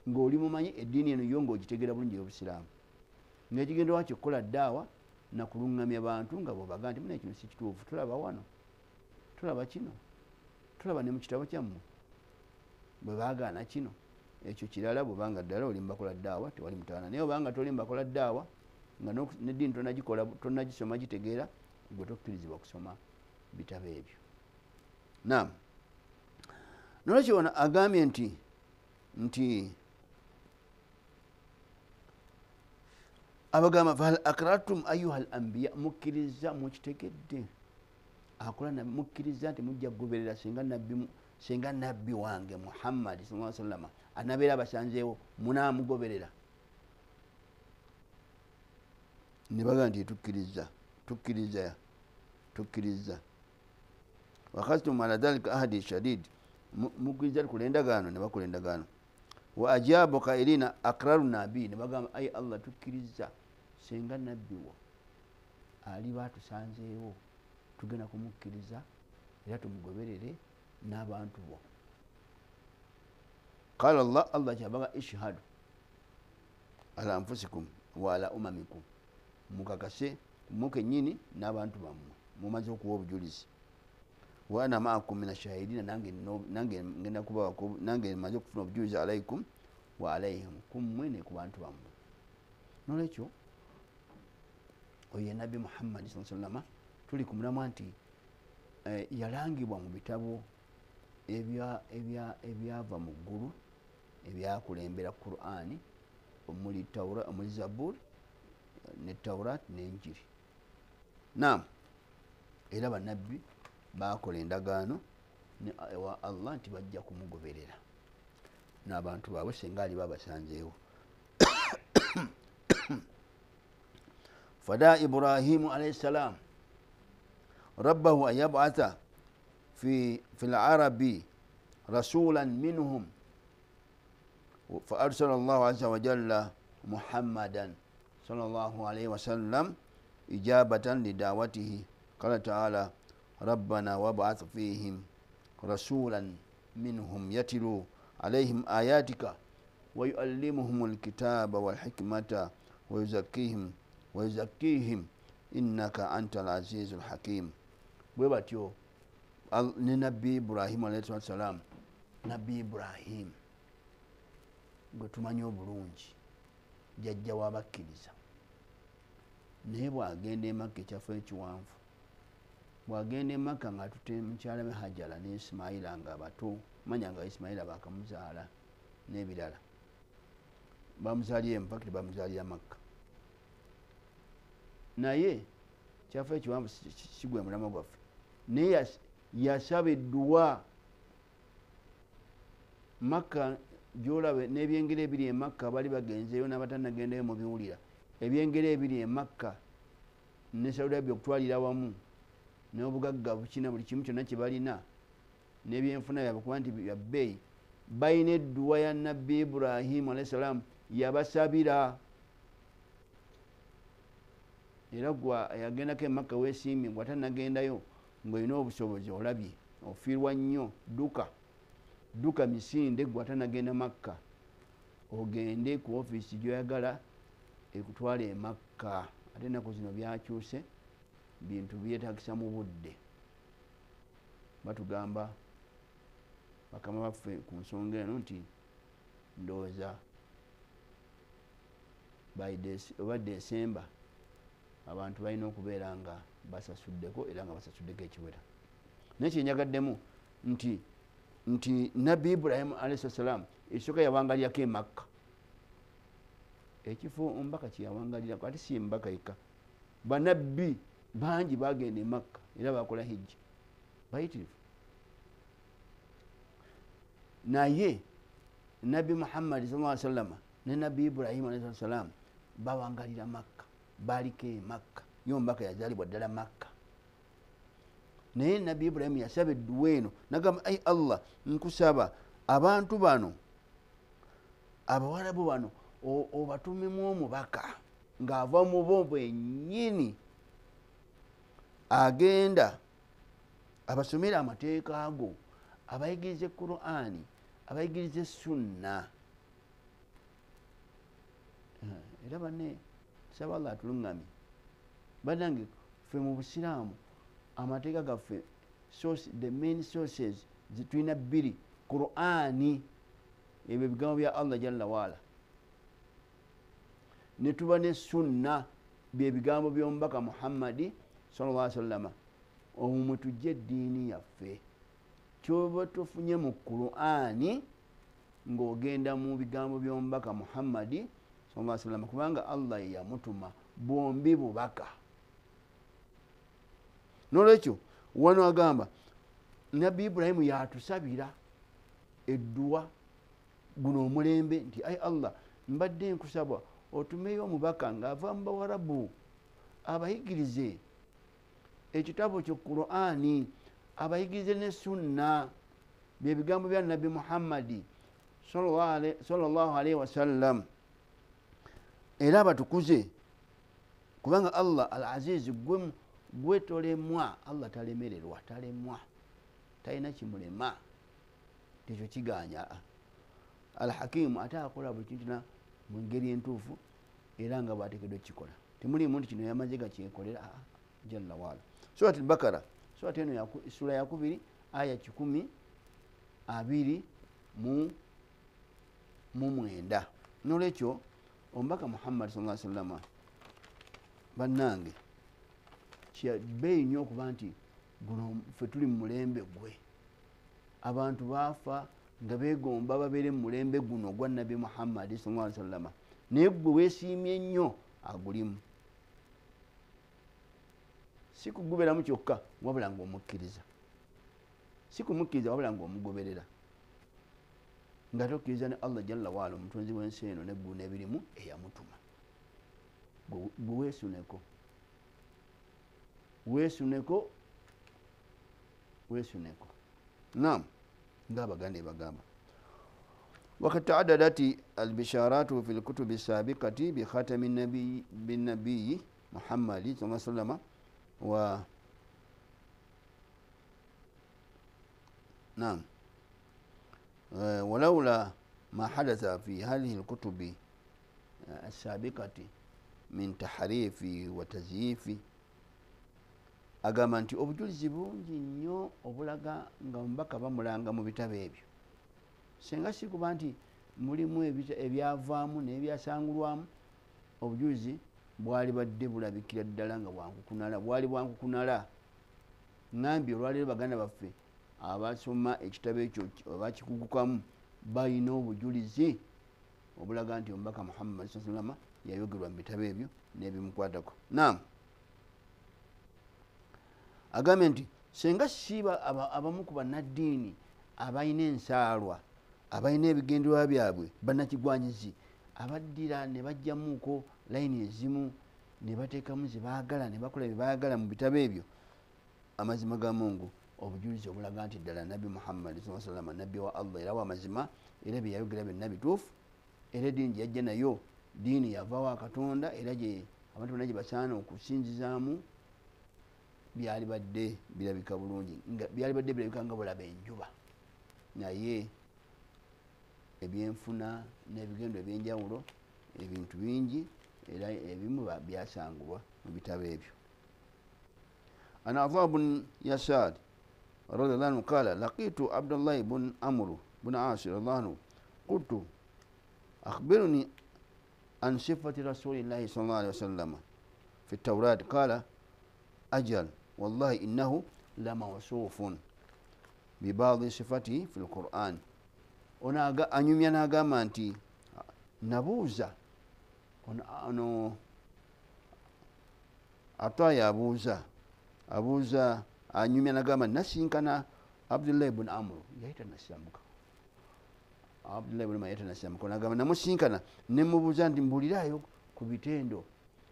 ng'oli mumanyi eddiini eno yo ng'ogitegeera bulungi ey'obusiraamu. Ng'ekigendererwa kyo kukola daawa na kulungamya bantu nga bw'obaga nti muna kino si kituufu, tulaba wano, tulaba kino, tulaba ne mu kitabo kyammwe bwe baagaana kino. Ekyo kirala bw'obanga ddala oli mubakola daawa tewali mutawaana. Naye obanga toli mubakola daawa nga n'eddiini tonnagisoma gitegeera, gwe tokkirizibwa kusoma bitabo ebyo. Naam. Nolwekyo ono agambye nti abagamba fahal akratum ayuha al anbiya, mukkiriza mukitegedde akola nabbi, mukkiriza nti mujja kugoberera singa nabbi wange Muhammad sallallahu alaihi wasallam anabeera abasanzeewo munaamugoberera. Ne baga nti tukkiriza wakhadhtum ala dhalika ahadi shadid, mukkiriza tukola endagaano, ne bakola endagaano. Wa ajabu qailina akraruna bi, ne bagamba ayi Allah tukkiriza singa nabbi wo aliba atusanzeewo tugenda kumukkiriza era tumugoberere n'abantu bo. Qala Allah kyabaga ishhadu ala anfusikum wa ala umamikum, mukakase mukennyini n'abantu bammwe mumaze okuwa obujulizi. Wa ana ma'akum min ashahidina, nange ngenda kuba nange maze okufuna obujulizi alaikum wa alaihim, kummwe ne ku bantu bammwe. Nolwekyo oyo Nabbi Muhammad sallallahu alaihi wasallam tuli ku mulamwa nti yalangibwa mu bitabo ebyava mu ggulu ebyakulembera Qur'ani, omuli Zaburi ne Tawrat n'enjiri. Naam, era bannabbi bakola endagaano ne ewa Allah nti bajja kumugoberera n'abantu baabwe singa aliba abasanzeewo. Fada Ibrahimu alayhi salam rabbahu an yab'atha fi al-arabi rasulan minhum fa arsala Allahu azza wa jalla Muhammadan sallallahu alayhi wa sallam ijabatan li da'watihi. Qala ta'ala rabbana wab'ath fihim rasulan minhum yatlu alayhim ayatika wa yuallimuhum alkitaba wal hikmata wa yuzakkihim innaka antal azizul hakim. Bwe batyo ne Nabbi Ibrahim alayhi salam, Nabbi Ibrahim gwe tumanyi obulungi, jjajja w'abakkiriza, naye bw'agenda e Makka ekyafo ekiwanvu, bw'agenda e Makka ng'atute mukyala we Hajara ne Isimayira nga bato, manya nga Isimayira bakamuzaala n'ebirala, bamuzaalira empakiti bamuzaalira Makka. Naye kyafo ekiwanvu si gwe mulamwa gwaffe, naye yasaba edduwa. Makka gy'olaba n'ebyengero ebiri e Makka bali bagenzeeyo n'abatannagendayo mu biwulira, ebyengero ebiri e Makka ne Saudi Arabia okutwalira wamu n'obugagga bukina buli kimu kyonna kye balina n'ebyenfuna byabwe kuba nti bya bbeeyi, balina edduwa ya Nabbi Ibrahim alayhi salaam yabasabira. Era gwa yagendako e Makka weesiimye gwe atannagendayo ng'olina obusobozi olabye ofiirwa nnyo, duka misinde gwe atanagenda Makka ogende ku ofiisi gy'oyagala ekutwala e Makka. Ate ennaku zino byakyuse, bintu byetagisa mu budde. Batugamba bakama baffe ku nsonga eno nti ndowooza oba December abantu balina okubeera nga basasuddeko era nga basasuddeko ekiwera. Naye kyenjagaddemu nti Nabbi Ibrahim alayhi salaam ekisooka yawangalirako e Makka, ekifo omubaka kyeyawangalirako ate si embaka yekka, banabbi bangi bagenda e Makka era bakola hijja bayitirivu. Naye Nabbi Muhammad sallallahu alaihi wasallam ne Nabbi Ibrahim alayhi salaam bawangalira Makka, baliko e Makka, ye omubaka yazaalibwa ddala Makka. Naye Nabbi Ibrahim yasaba edduwa eno nagamba, ai Allah nkusaba abantu bano abawarabu bano obatumemu omubaka ng'ava mu bo bwennyini agenda abasomera amateeka go, abayigirize Qur'ani, abayigirize sunna. Era banne saba Allah atulungamye bannange, ffe mu Busiraamu amateeka gaffe the main sources zitulina bbiri: Qur'ani, ebyo ebigambo bya Allah jalla waala, ne tuba ne sunna, bye bigambo by'omubaka Muhammadi sallallahu alaihi wasallam. Omwo mwe tujja eddiini yaffe. Kyoba tofunye mu Qur'ani ng'ogenda mu bigambo by'omubaka Muhammadi sallallahu alaihi wasallam, kubanga Allah yamutuma bombi bubaka. Nolwekyo wano agamba Nabbi Ibrahim yatusabira edduwa guno omulembe nti ai Allah mbadde nkusaba otumeyo omubaka ng'ava mu Bawarabu abayigirize ekitabo kyo Qur'ani, abayigirize ne sunna, bye bigambo bya Nabbi Muhammadi sallallahu alaihi wasallam, era batukuze kubanga Allah al-Aziz gwe tolemwa. Allah talemererwa, talemwa, talina kimulema, tekyo kiganya. Al-Hakimu ate akola buli kintu mu ngeri entuufu era nga bwateekeddwa kikola. Temulimu nti kino yamaze gakyekolera jalla waala. Surat al-Bakara, surat eno sura ya 2 aya 129. Nolwekyo omubaka Muhammad sallallahu alaihi wasallam bannange kyabeeyi nnyo okuba nti guno ffe tuli mu mulembe gwe. Abantu baafa nga beegomba babeere mu mulembe guno gwa Nabbi Muhammad sallallahu alaihi wasallam, naye gwe weesiimye nnyo agulimu. Si kugubeeramu kyokka wabula ng'omukkiriza, si kumukkiriza wabula ng'omugoberera, nga tokkiriza ne Allah jalla waala omutonzi w'ensi eno n'eggulu n'ebirimu eyamutuma. Gwe weesuneko, weesuneko, weesuneko. Naam, ng'Abaganda bagamba وقد تعددت البشارات في الكتب السابقة بختم النبي بالنبي محمد صلى الله عليه وسلم نعم ولولا ما حدث في هذه الكتب السابقة من تحريف وتزييف agamba nti obujulizi bungi nnyo obulaga nga omubaka bamulanga mu bitabo ebyo, singa si kuba nti mulimu ebyavaamu n'ebyasangulwamu. Obujulizi bwali badde bulabikira ddala nga bwankukunala, bwali bwankukunala. Ngambye olwaleero baganda baffe abasoma ekitabo ekyo bakikugukamu balina obujulizi obulaga nti omubaka Muhammad sallallahu alaihi wasallam yayogerwa mu bitabo ebyo n'ebimukwatako. Naam, agambye nti senga siba abamu ku bannaddiini abalina ensaalwa, abalina ebigendererwa byabwe, bannakigwanyizi abaddira ne bajjamuuko layini ezimu ne bateekamu ze baagala ne bakola bye baagala mu bitabo ebyo, amazima ga Mungu obujulizi obulaga nti ddala Nabbi Muhammad sallallahu alaihi wasallam nabbi wa Allah era w'amazima, era bye yayogera byonna bituufu, era eddiini gye yajja nayo diini yava wa Katonda, era gye abantu bonna gye basaana okusinzizaamu byali badde birabika bulungi, byali badde birabika nga bulaba enjuba. Naye ebyenfuna n'ebigendo ebyenjawulo, ebintu bingi era ebimu byasangulwa mu bitabo ebyo. Ana Adha bun Yasar رضي الله عنه قال لقيت عبد الله بن عمرو بن عاص رضي الله عنه قلت أخبرني عن صفة رسول الله صلى الله عليه وسلم في التوراة قال أجل والله إنه لموصوف ببعض صفته في القرآن anyumya n'agamba nti nabuuza ono Ataya abuuza anyumya n'agamba nasinkana Abdullah ibn Amr yayita nasambuka Abdullah ibn Amr yayita nasambuka n'agamba namusinkana nemubuuza nti mbulirayo ku bitendo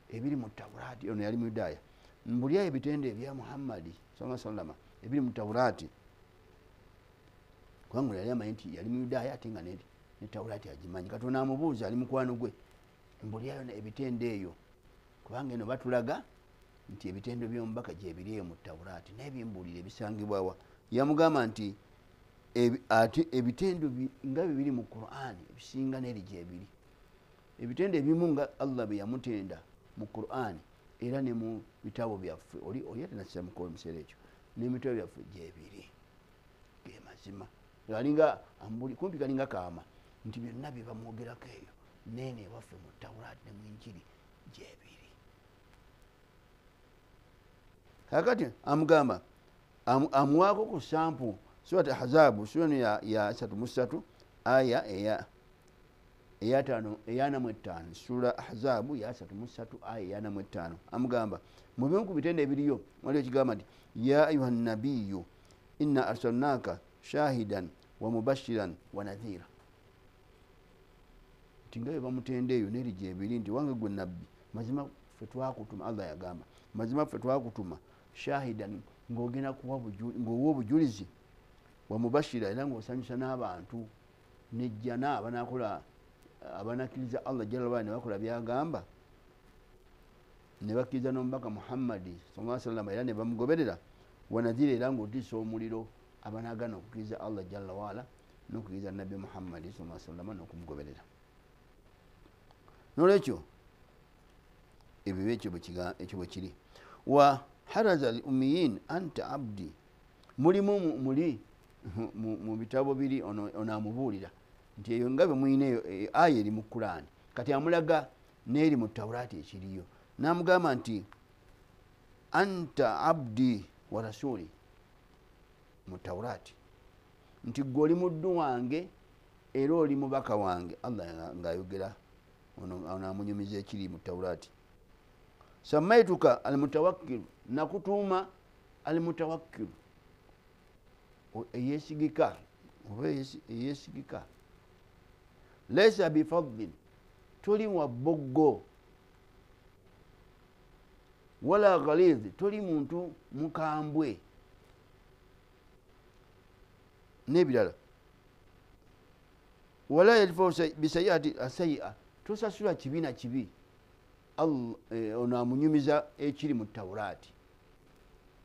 ebiri mu Tawraati ono yali Muyudaaya mbulirayo ebitendo ebya Muhammadi sallallahu alaihi wasallam ebiri mu Tawraati kubanga yali amanyi nti yali Muyudaaya ate nga ne Tawraati agimanyi Katonda amubuuza ali mukwano gwe mbulirayo ebitendo eyo kubanga eno batulaga nti ebitendo by'omubaka gye biri mu Tawraati n'ebimbuulire bisangibwawa yamugamba nti ate ebitendo nga bibiri mu Qur'an ebisinga n'eri gye biri ebitendo ebimu nga Allah bye yamutenda mu Qur'an era ne mu bitabo byaffe oli ate nasira mukolo museera ekyo n'emitabo byaffe gye biri ge mazima galinga kumpi galinga kaama nti byonna bye bamwogerako eyo nene ewaffe mu Tawraati ne mu Injiri gye biri kakati amugamba amuwaako ku sampu surat Ahzabu sura ya 33 aya eya 45 sura Ahzabu ya 33 aya ya 45 amugamba mu bimu ku bitendo ebiriyo waliyo kigamba nti ya ayuha nabiyyu inna arsalnaka shahidan wa mubashiran wa nadhira tingayo bamutende eyo neri gye biri nti wange gwe nabbi mazima ffe twakutuma Allah yagamba mazima ffe twakutuma shahidan ng'ogenda kuwa obujulizi wa mubashira era ng'osanyusa n'abantu nejjana abanakkiriza Allah jalla wa ala ne bakola byagamba ne bakkiriza n'omubaka Muhammadi sallallahu alaihi wasallam era ne bamugoberera wanadhira era ng'otiisa omuliro abanagana okukkiriza Allah jalla wa ala n'okukkiriza nabbi Muhammadi sallallahu alaihi wasallam n'okumugoberera n'olwekyo ebyo ekyo bwe kiri wa haraza al ummiyin anta abdi mulimu muli mu bitabo biri ono amubuulira nti eyo nga bwe muyineeyo aya eri mu Qur'ani kati amulaga n'eri mu Tawraati ekiriyo n'amugamba nti anta abdi wa rasuli mu Tawraati nti gwe oli muddu wange era oli mubaka wange Allah ng'ayogera ono amunyumiza ekiri mu Tawraati samaituka almutawakkil nakutuuma almutawakkil eyesigika oba eyesigika laysa bifadlin toli wa boggo wala ghaliz toli muntu mukambwe n'ebirala wala yadfau bisayiati asayi'a tosasula kibi na kibi ono amunyumiza ekiri mu Tawraati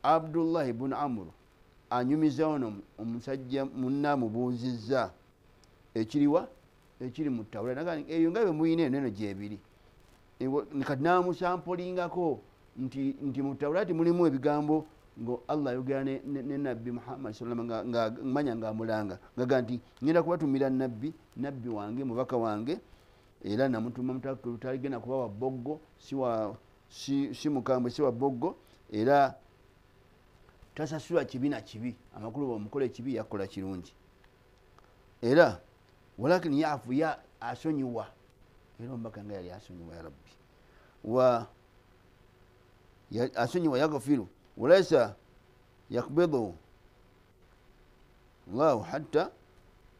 Abdullah ibn Amr anyumiza ono omusajja munna amubuuzizza ekiri mu Tawraati eyo nga bwe muyina eno gye biri kati namusampolingako nti mu Tawraati mulimu ebigambo ngo Allah ayogera ne nabbi Muhammad sallallahu alaihi wasallam nga manya ng'amulanga ngaga nti ngenda kubatumira nabbi wange mubaka wange era namutuma mutawakkil taligenda kuba wa boggo si mukambwe si wa boggo era tasasula kibi na kibi amakulu bw'omukola ekibi yakola kirungi era walakin yafu ya asonyiwa era omubaka nga yali asonyiwa ya rabbi asonyiwa yaghfiru walaysa yakbidu Allahu hatta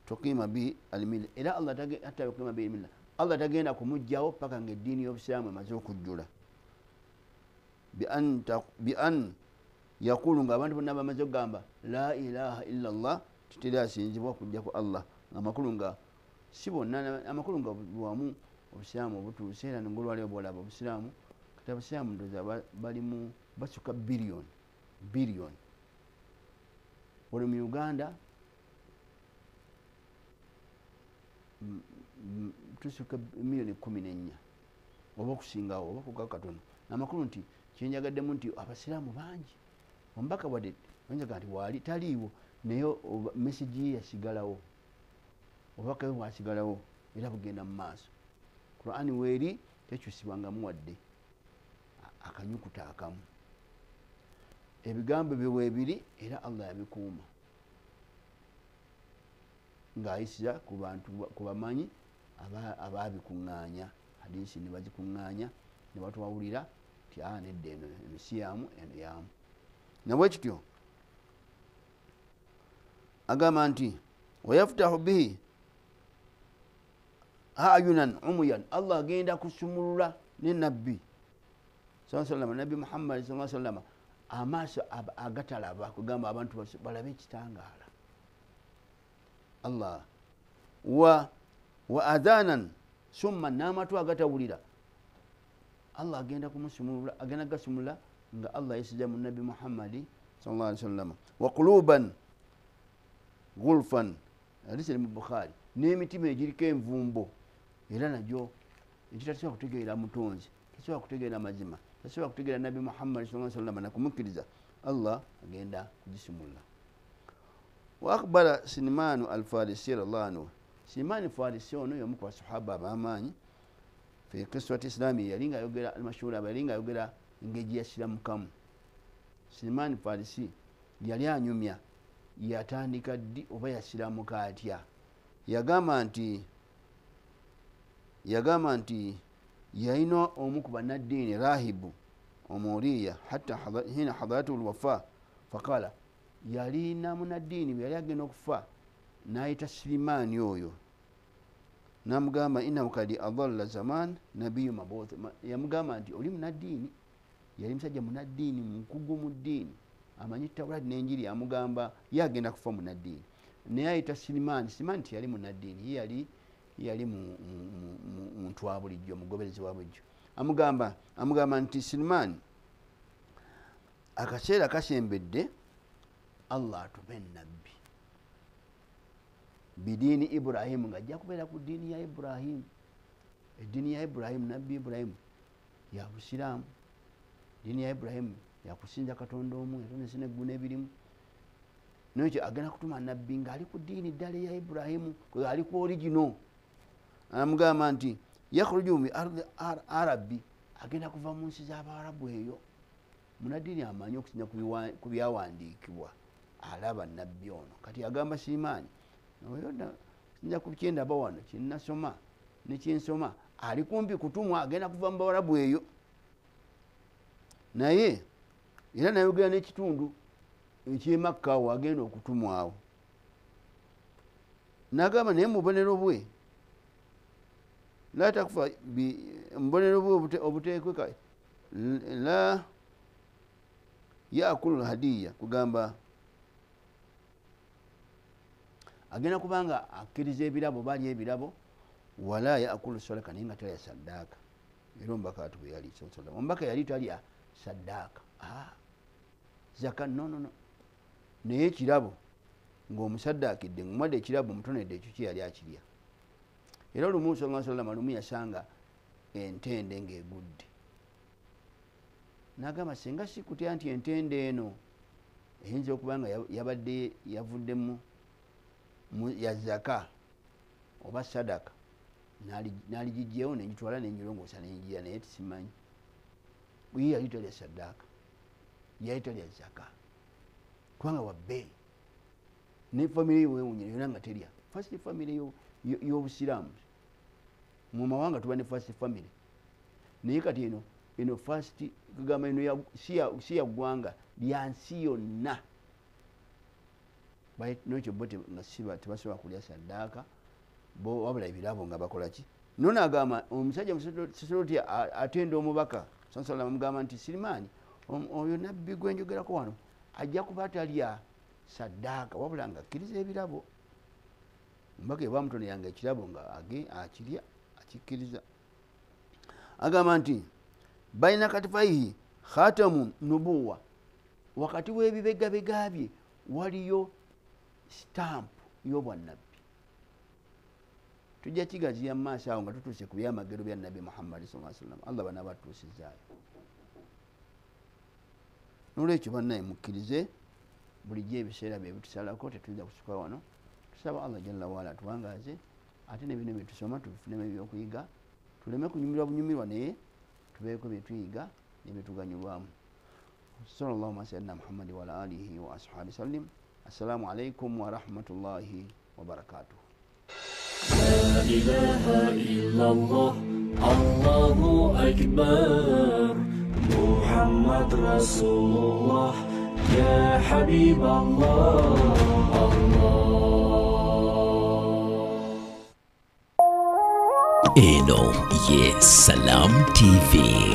tuqima bi almilla era Allah hatta yuqima bi almilla Allah tagenda kumujjawo paka ng'eddiini y'obusiraamu emaze okujjula bi an yakulu ng'abantu bonna bamaze okugamba la ilaha illa Allah titeri asinzibwa kujja ku Allah amakulu nga si bonna amakulu nga wamu obusiraamu obutuuse era ng'olwaliwo bwolaba obusiraamu kati abasiraamu ndoza balimu basuka biliyoni oli mu Uganda tusuka miliyoni 14 oba okusingawo oba kuga katono amakulu nti kyenjagaddemu nti abasiraamu bangi omubaka wadde oyinza nti waali taliiwo naye message yasigalawo obubaka bwe bwasigalawo era bugenda mu maaso. Qur'an weeri tekyusibwangamu wadde akanyukuta akamu. Ebigambo bye weebiri era Allah yabikuuma ng'ayisira ku bantu ku bamanyi abaabikuŋŋaanya hadisi ne bazikuŋŋaanya ne batwawulira ti nedda eno emisiyamu eno yamu. Nabwe kityo agamba nti wayafutahu bihi ayunan umuyan, Allah agenda kusumulula ne nabbi sallallahu nabbi Muhammad sallallahu alaihi wasallam amaaso agatalaba kugamba abantu balabe ekitangaala. Allah wa adhanan summa n'amatu agatawulira Allah agenda kumusumulula, agenda gasumulula nga Allah yasiza mu nabbi Muhammad sallallahu alaihi wasallam. Wa quluban gulfan, hadisi mu Bukhari, n'emitima egiriko envumbo era nagyo ekitasobola kutegeera mutonzi, tasobola kutegeera mazima, tasobola kutegeera nabbi Muhammad sallallahu alaihi wasallam nakumukkiriza, Allah agenda kugisumulula. Wa akhbara Sinmanu al-Farisi radhiyallahu anhu, Sinmanu al-Farisi ono y'omu ku basahaba ab'amaanyi fi qissati islami, yalinga ayogera al-mashhur, yalinga ayogera engeri yasiramukamu. Sinmanu al-Farisi yali anyumya yatandika ddi oba yasiramuka atya. Yagamba nti yalina omu ku bannaddiini rahibu omuriya hatta hina hadaratu lwafa faqala, yalina munaddiini bwe yali agenda okufa n'ayita Sirimaani oyo n'amugamba innahu kadi adalla zaman nabiyu mabuth. Yamugamba nti oli munaddiini, yali musajja munaddiini mukugu mu ddiini amanyi Tawurati n'Enjiri, amugamba ye agenda kufa munaddiini naye ayita Sirimaani. Sirimaani tiyali munaddiini, ye yali muntu wa bulijjo, mugoberezi wa bulijjo. Amugamba nti Sirimaani, akaseera kasembedde Allah atube nabbi bidiini Ibrahimu, ng'ajja kubeera ku ddiini ya Ibrahimu. Eddiini ya Ibrahimu, nabbi Ibrahimu ya Busiraamu, ddiini ya Ibrahimu yakusinza Katonda omu, yatonesa n'eggulu ebirimu. Nekyo agenda kutuma nabbi ng'ali ku ddiini ddala ya Ibrahimu, ali ku original. Amugamba nti yakhruju mi ardi arabi, agenda kuva mu nsi z'Abarabu eyo. Munaddiini amanyi okusinza ku byawandiikibwa, alaba nabbi ono. Kati agamba Sirimaani, oyo sinza ku kyendaba wano kyennasoma ne kyensoma, ali kumpi kutumwa, agenda kuva mu Bawarabu eyo. Naye era nayogera n'ekitundu ekyemakka awo agenda okutumwawo. N'agamba naye mubonero bwe la takufa mubonero bwe obuteekweka la yakulu hadiya, kugamba agenda kubanga akkiriza ebirabo, bali ebirabo, wala yakulu sadaka, naye nga talya saddaaka. Era omubaka ati bwe yali sallallahu, omubaka yali talya saddaaka, zaka no, naye ekirabo ng'omusaddaakidde ng'omuwadde ekirabo omutonedde, ekyo kye yali akirya. Era olumu sallallahu alaihi wasallam lumu yasanga entende ng'egudde, n'agamba singa sikutya nti entende eno eyinza okuba nga yabadde yavuddemu ya zaka oba sadaka, n'aligijjeewo n'egitwala n'engirongoosa n'engigira, naye tisimanyi. Ye yali talya saddaaka, yali talya zaka, kubanga wabbeeyi. Ne famire wewunyira yona nga terya. First family y'Obusiraamu mu mawanga tuba ne first family, naye kati eno first kugamba eno si ya ggwanga, lya nsi yonna. Nekyo bo tebasobola kulya saddaaka, bo wabula ebirabo nga bakola ki. No n'agamba omusajja Musoloti atenda omubaka sallallahu amugamba nti Sirimaani, oyo nabbi gwe njogerako wano ajja kuba talya saddaaka wabula nga akkiriza ebirabo. Omubaka eba mutono yange ekirabo nga akirya akikkiriza. Agamba nti baina katifaihi khatamu nubuwa, wakati w'ebibegabega bye waliyo stampu y'obwannabbi. Tujja kigaziya mu maaso awo nga tutuuse ku byamagero bya nabbi Muhammad sallallahu alaihi wasallam. Allah bana batuusizaayo. N'olwekyo bannaye mukkirize bulijjo ebiseera bye bitusalako tetuyinza kusukka wano. Tusaba Allah jalla waala atuwangaaze ate ne bino bye tusoma tubifunemu ebyokuyiga tuleme kunyumirwa bunyumirwa naye tubeeko bye tuyiga ne bye tuganyulwamu. Sallallahu ala sayyidina Muhammad wa ala alihi wa ashabihi sallim. Assalamu alaikum wa rahmatullahi wa barakatuh. La ilaha illallah, Allahu akbar, Muhammad Rasulullah, ya Habib Allah, Eno ye Salam TV.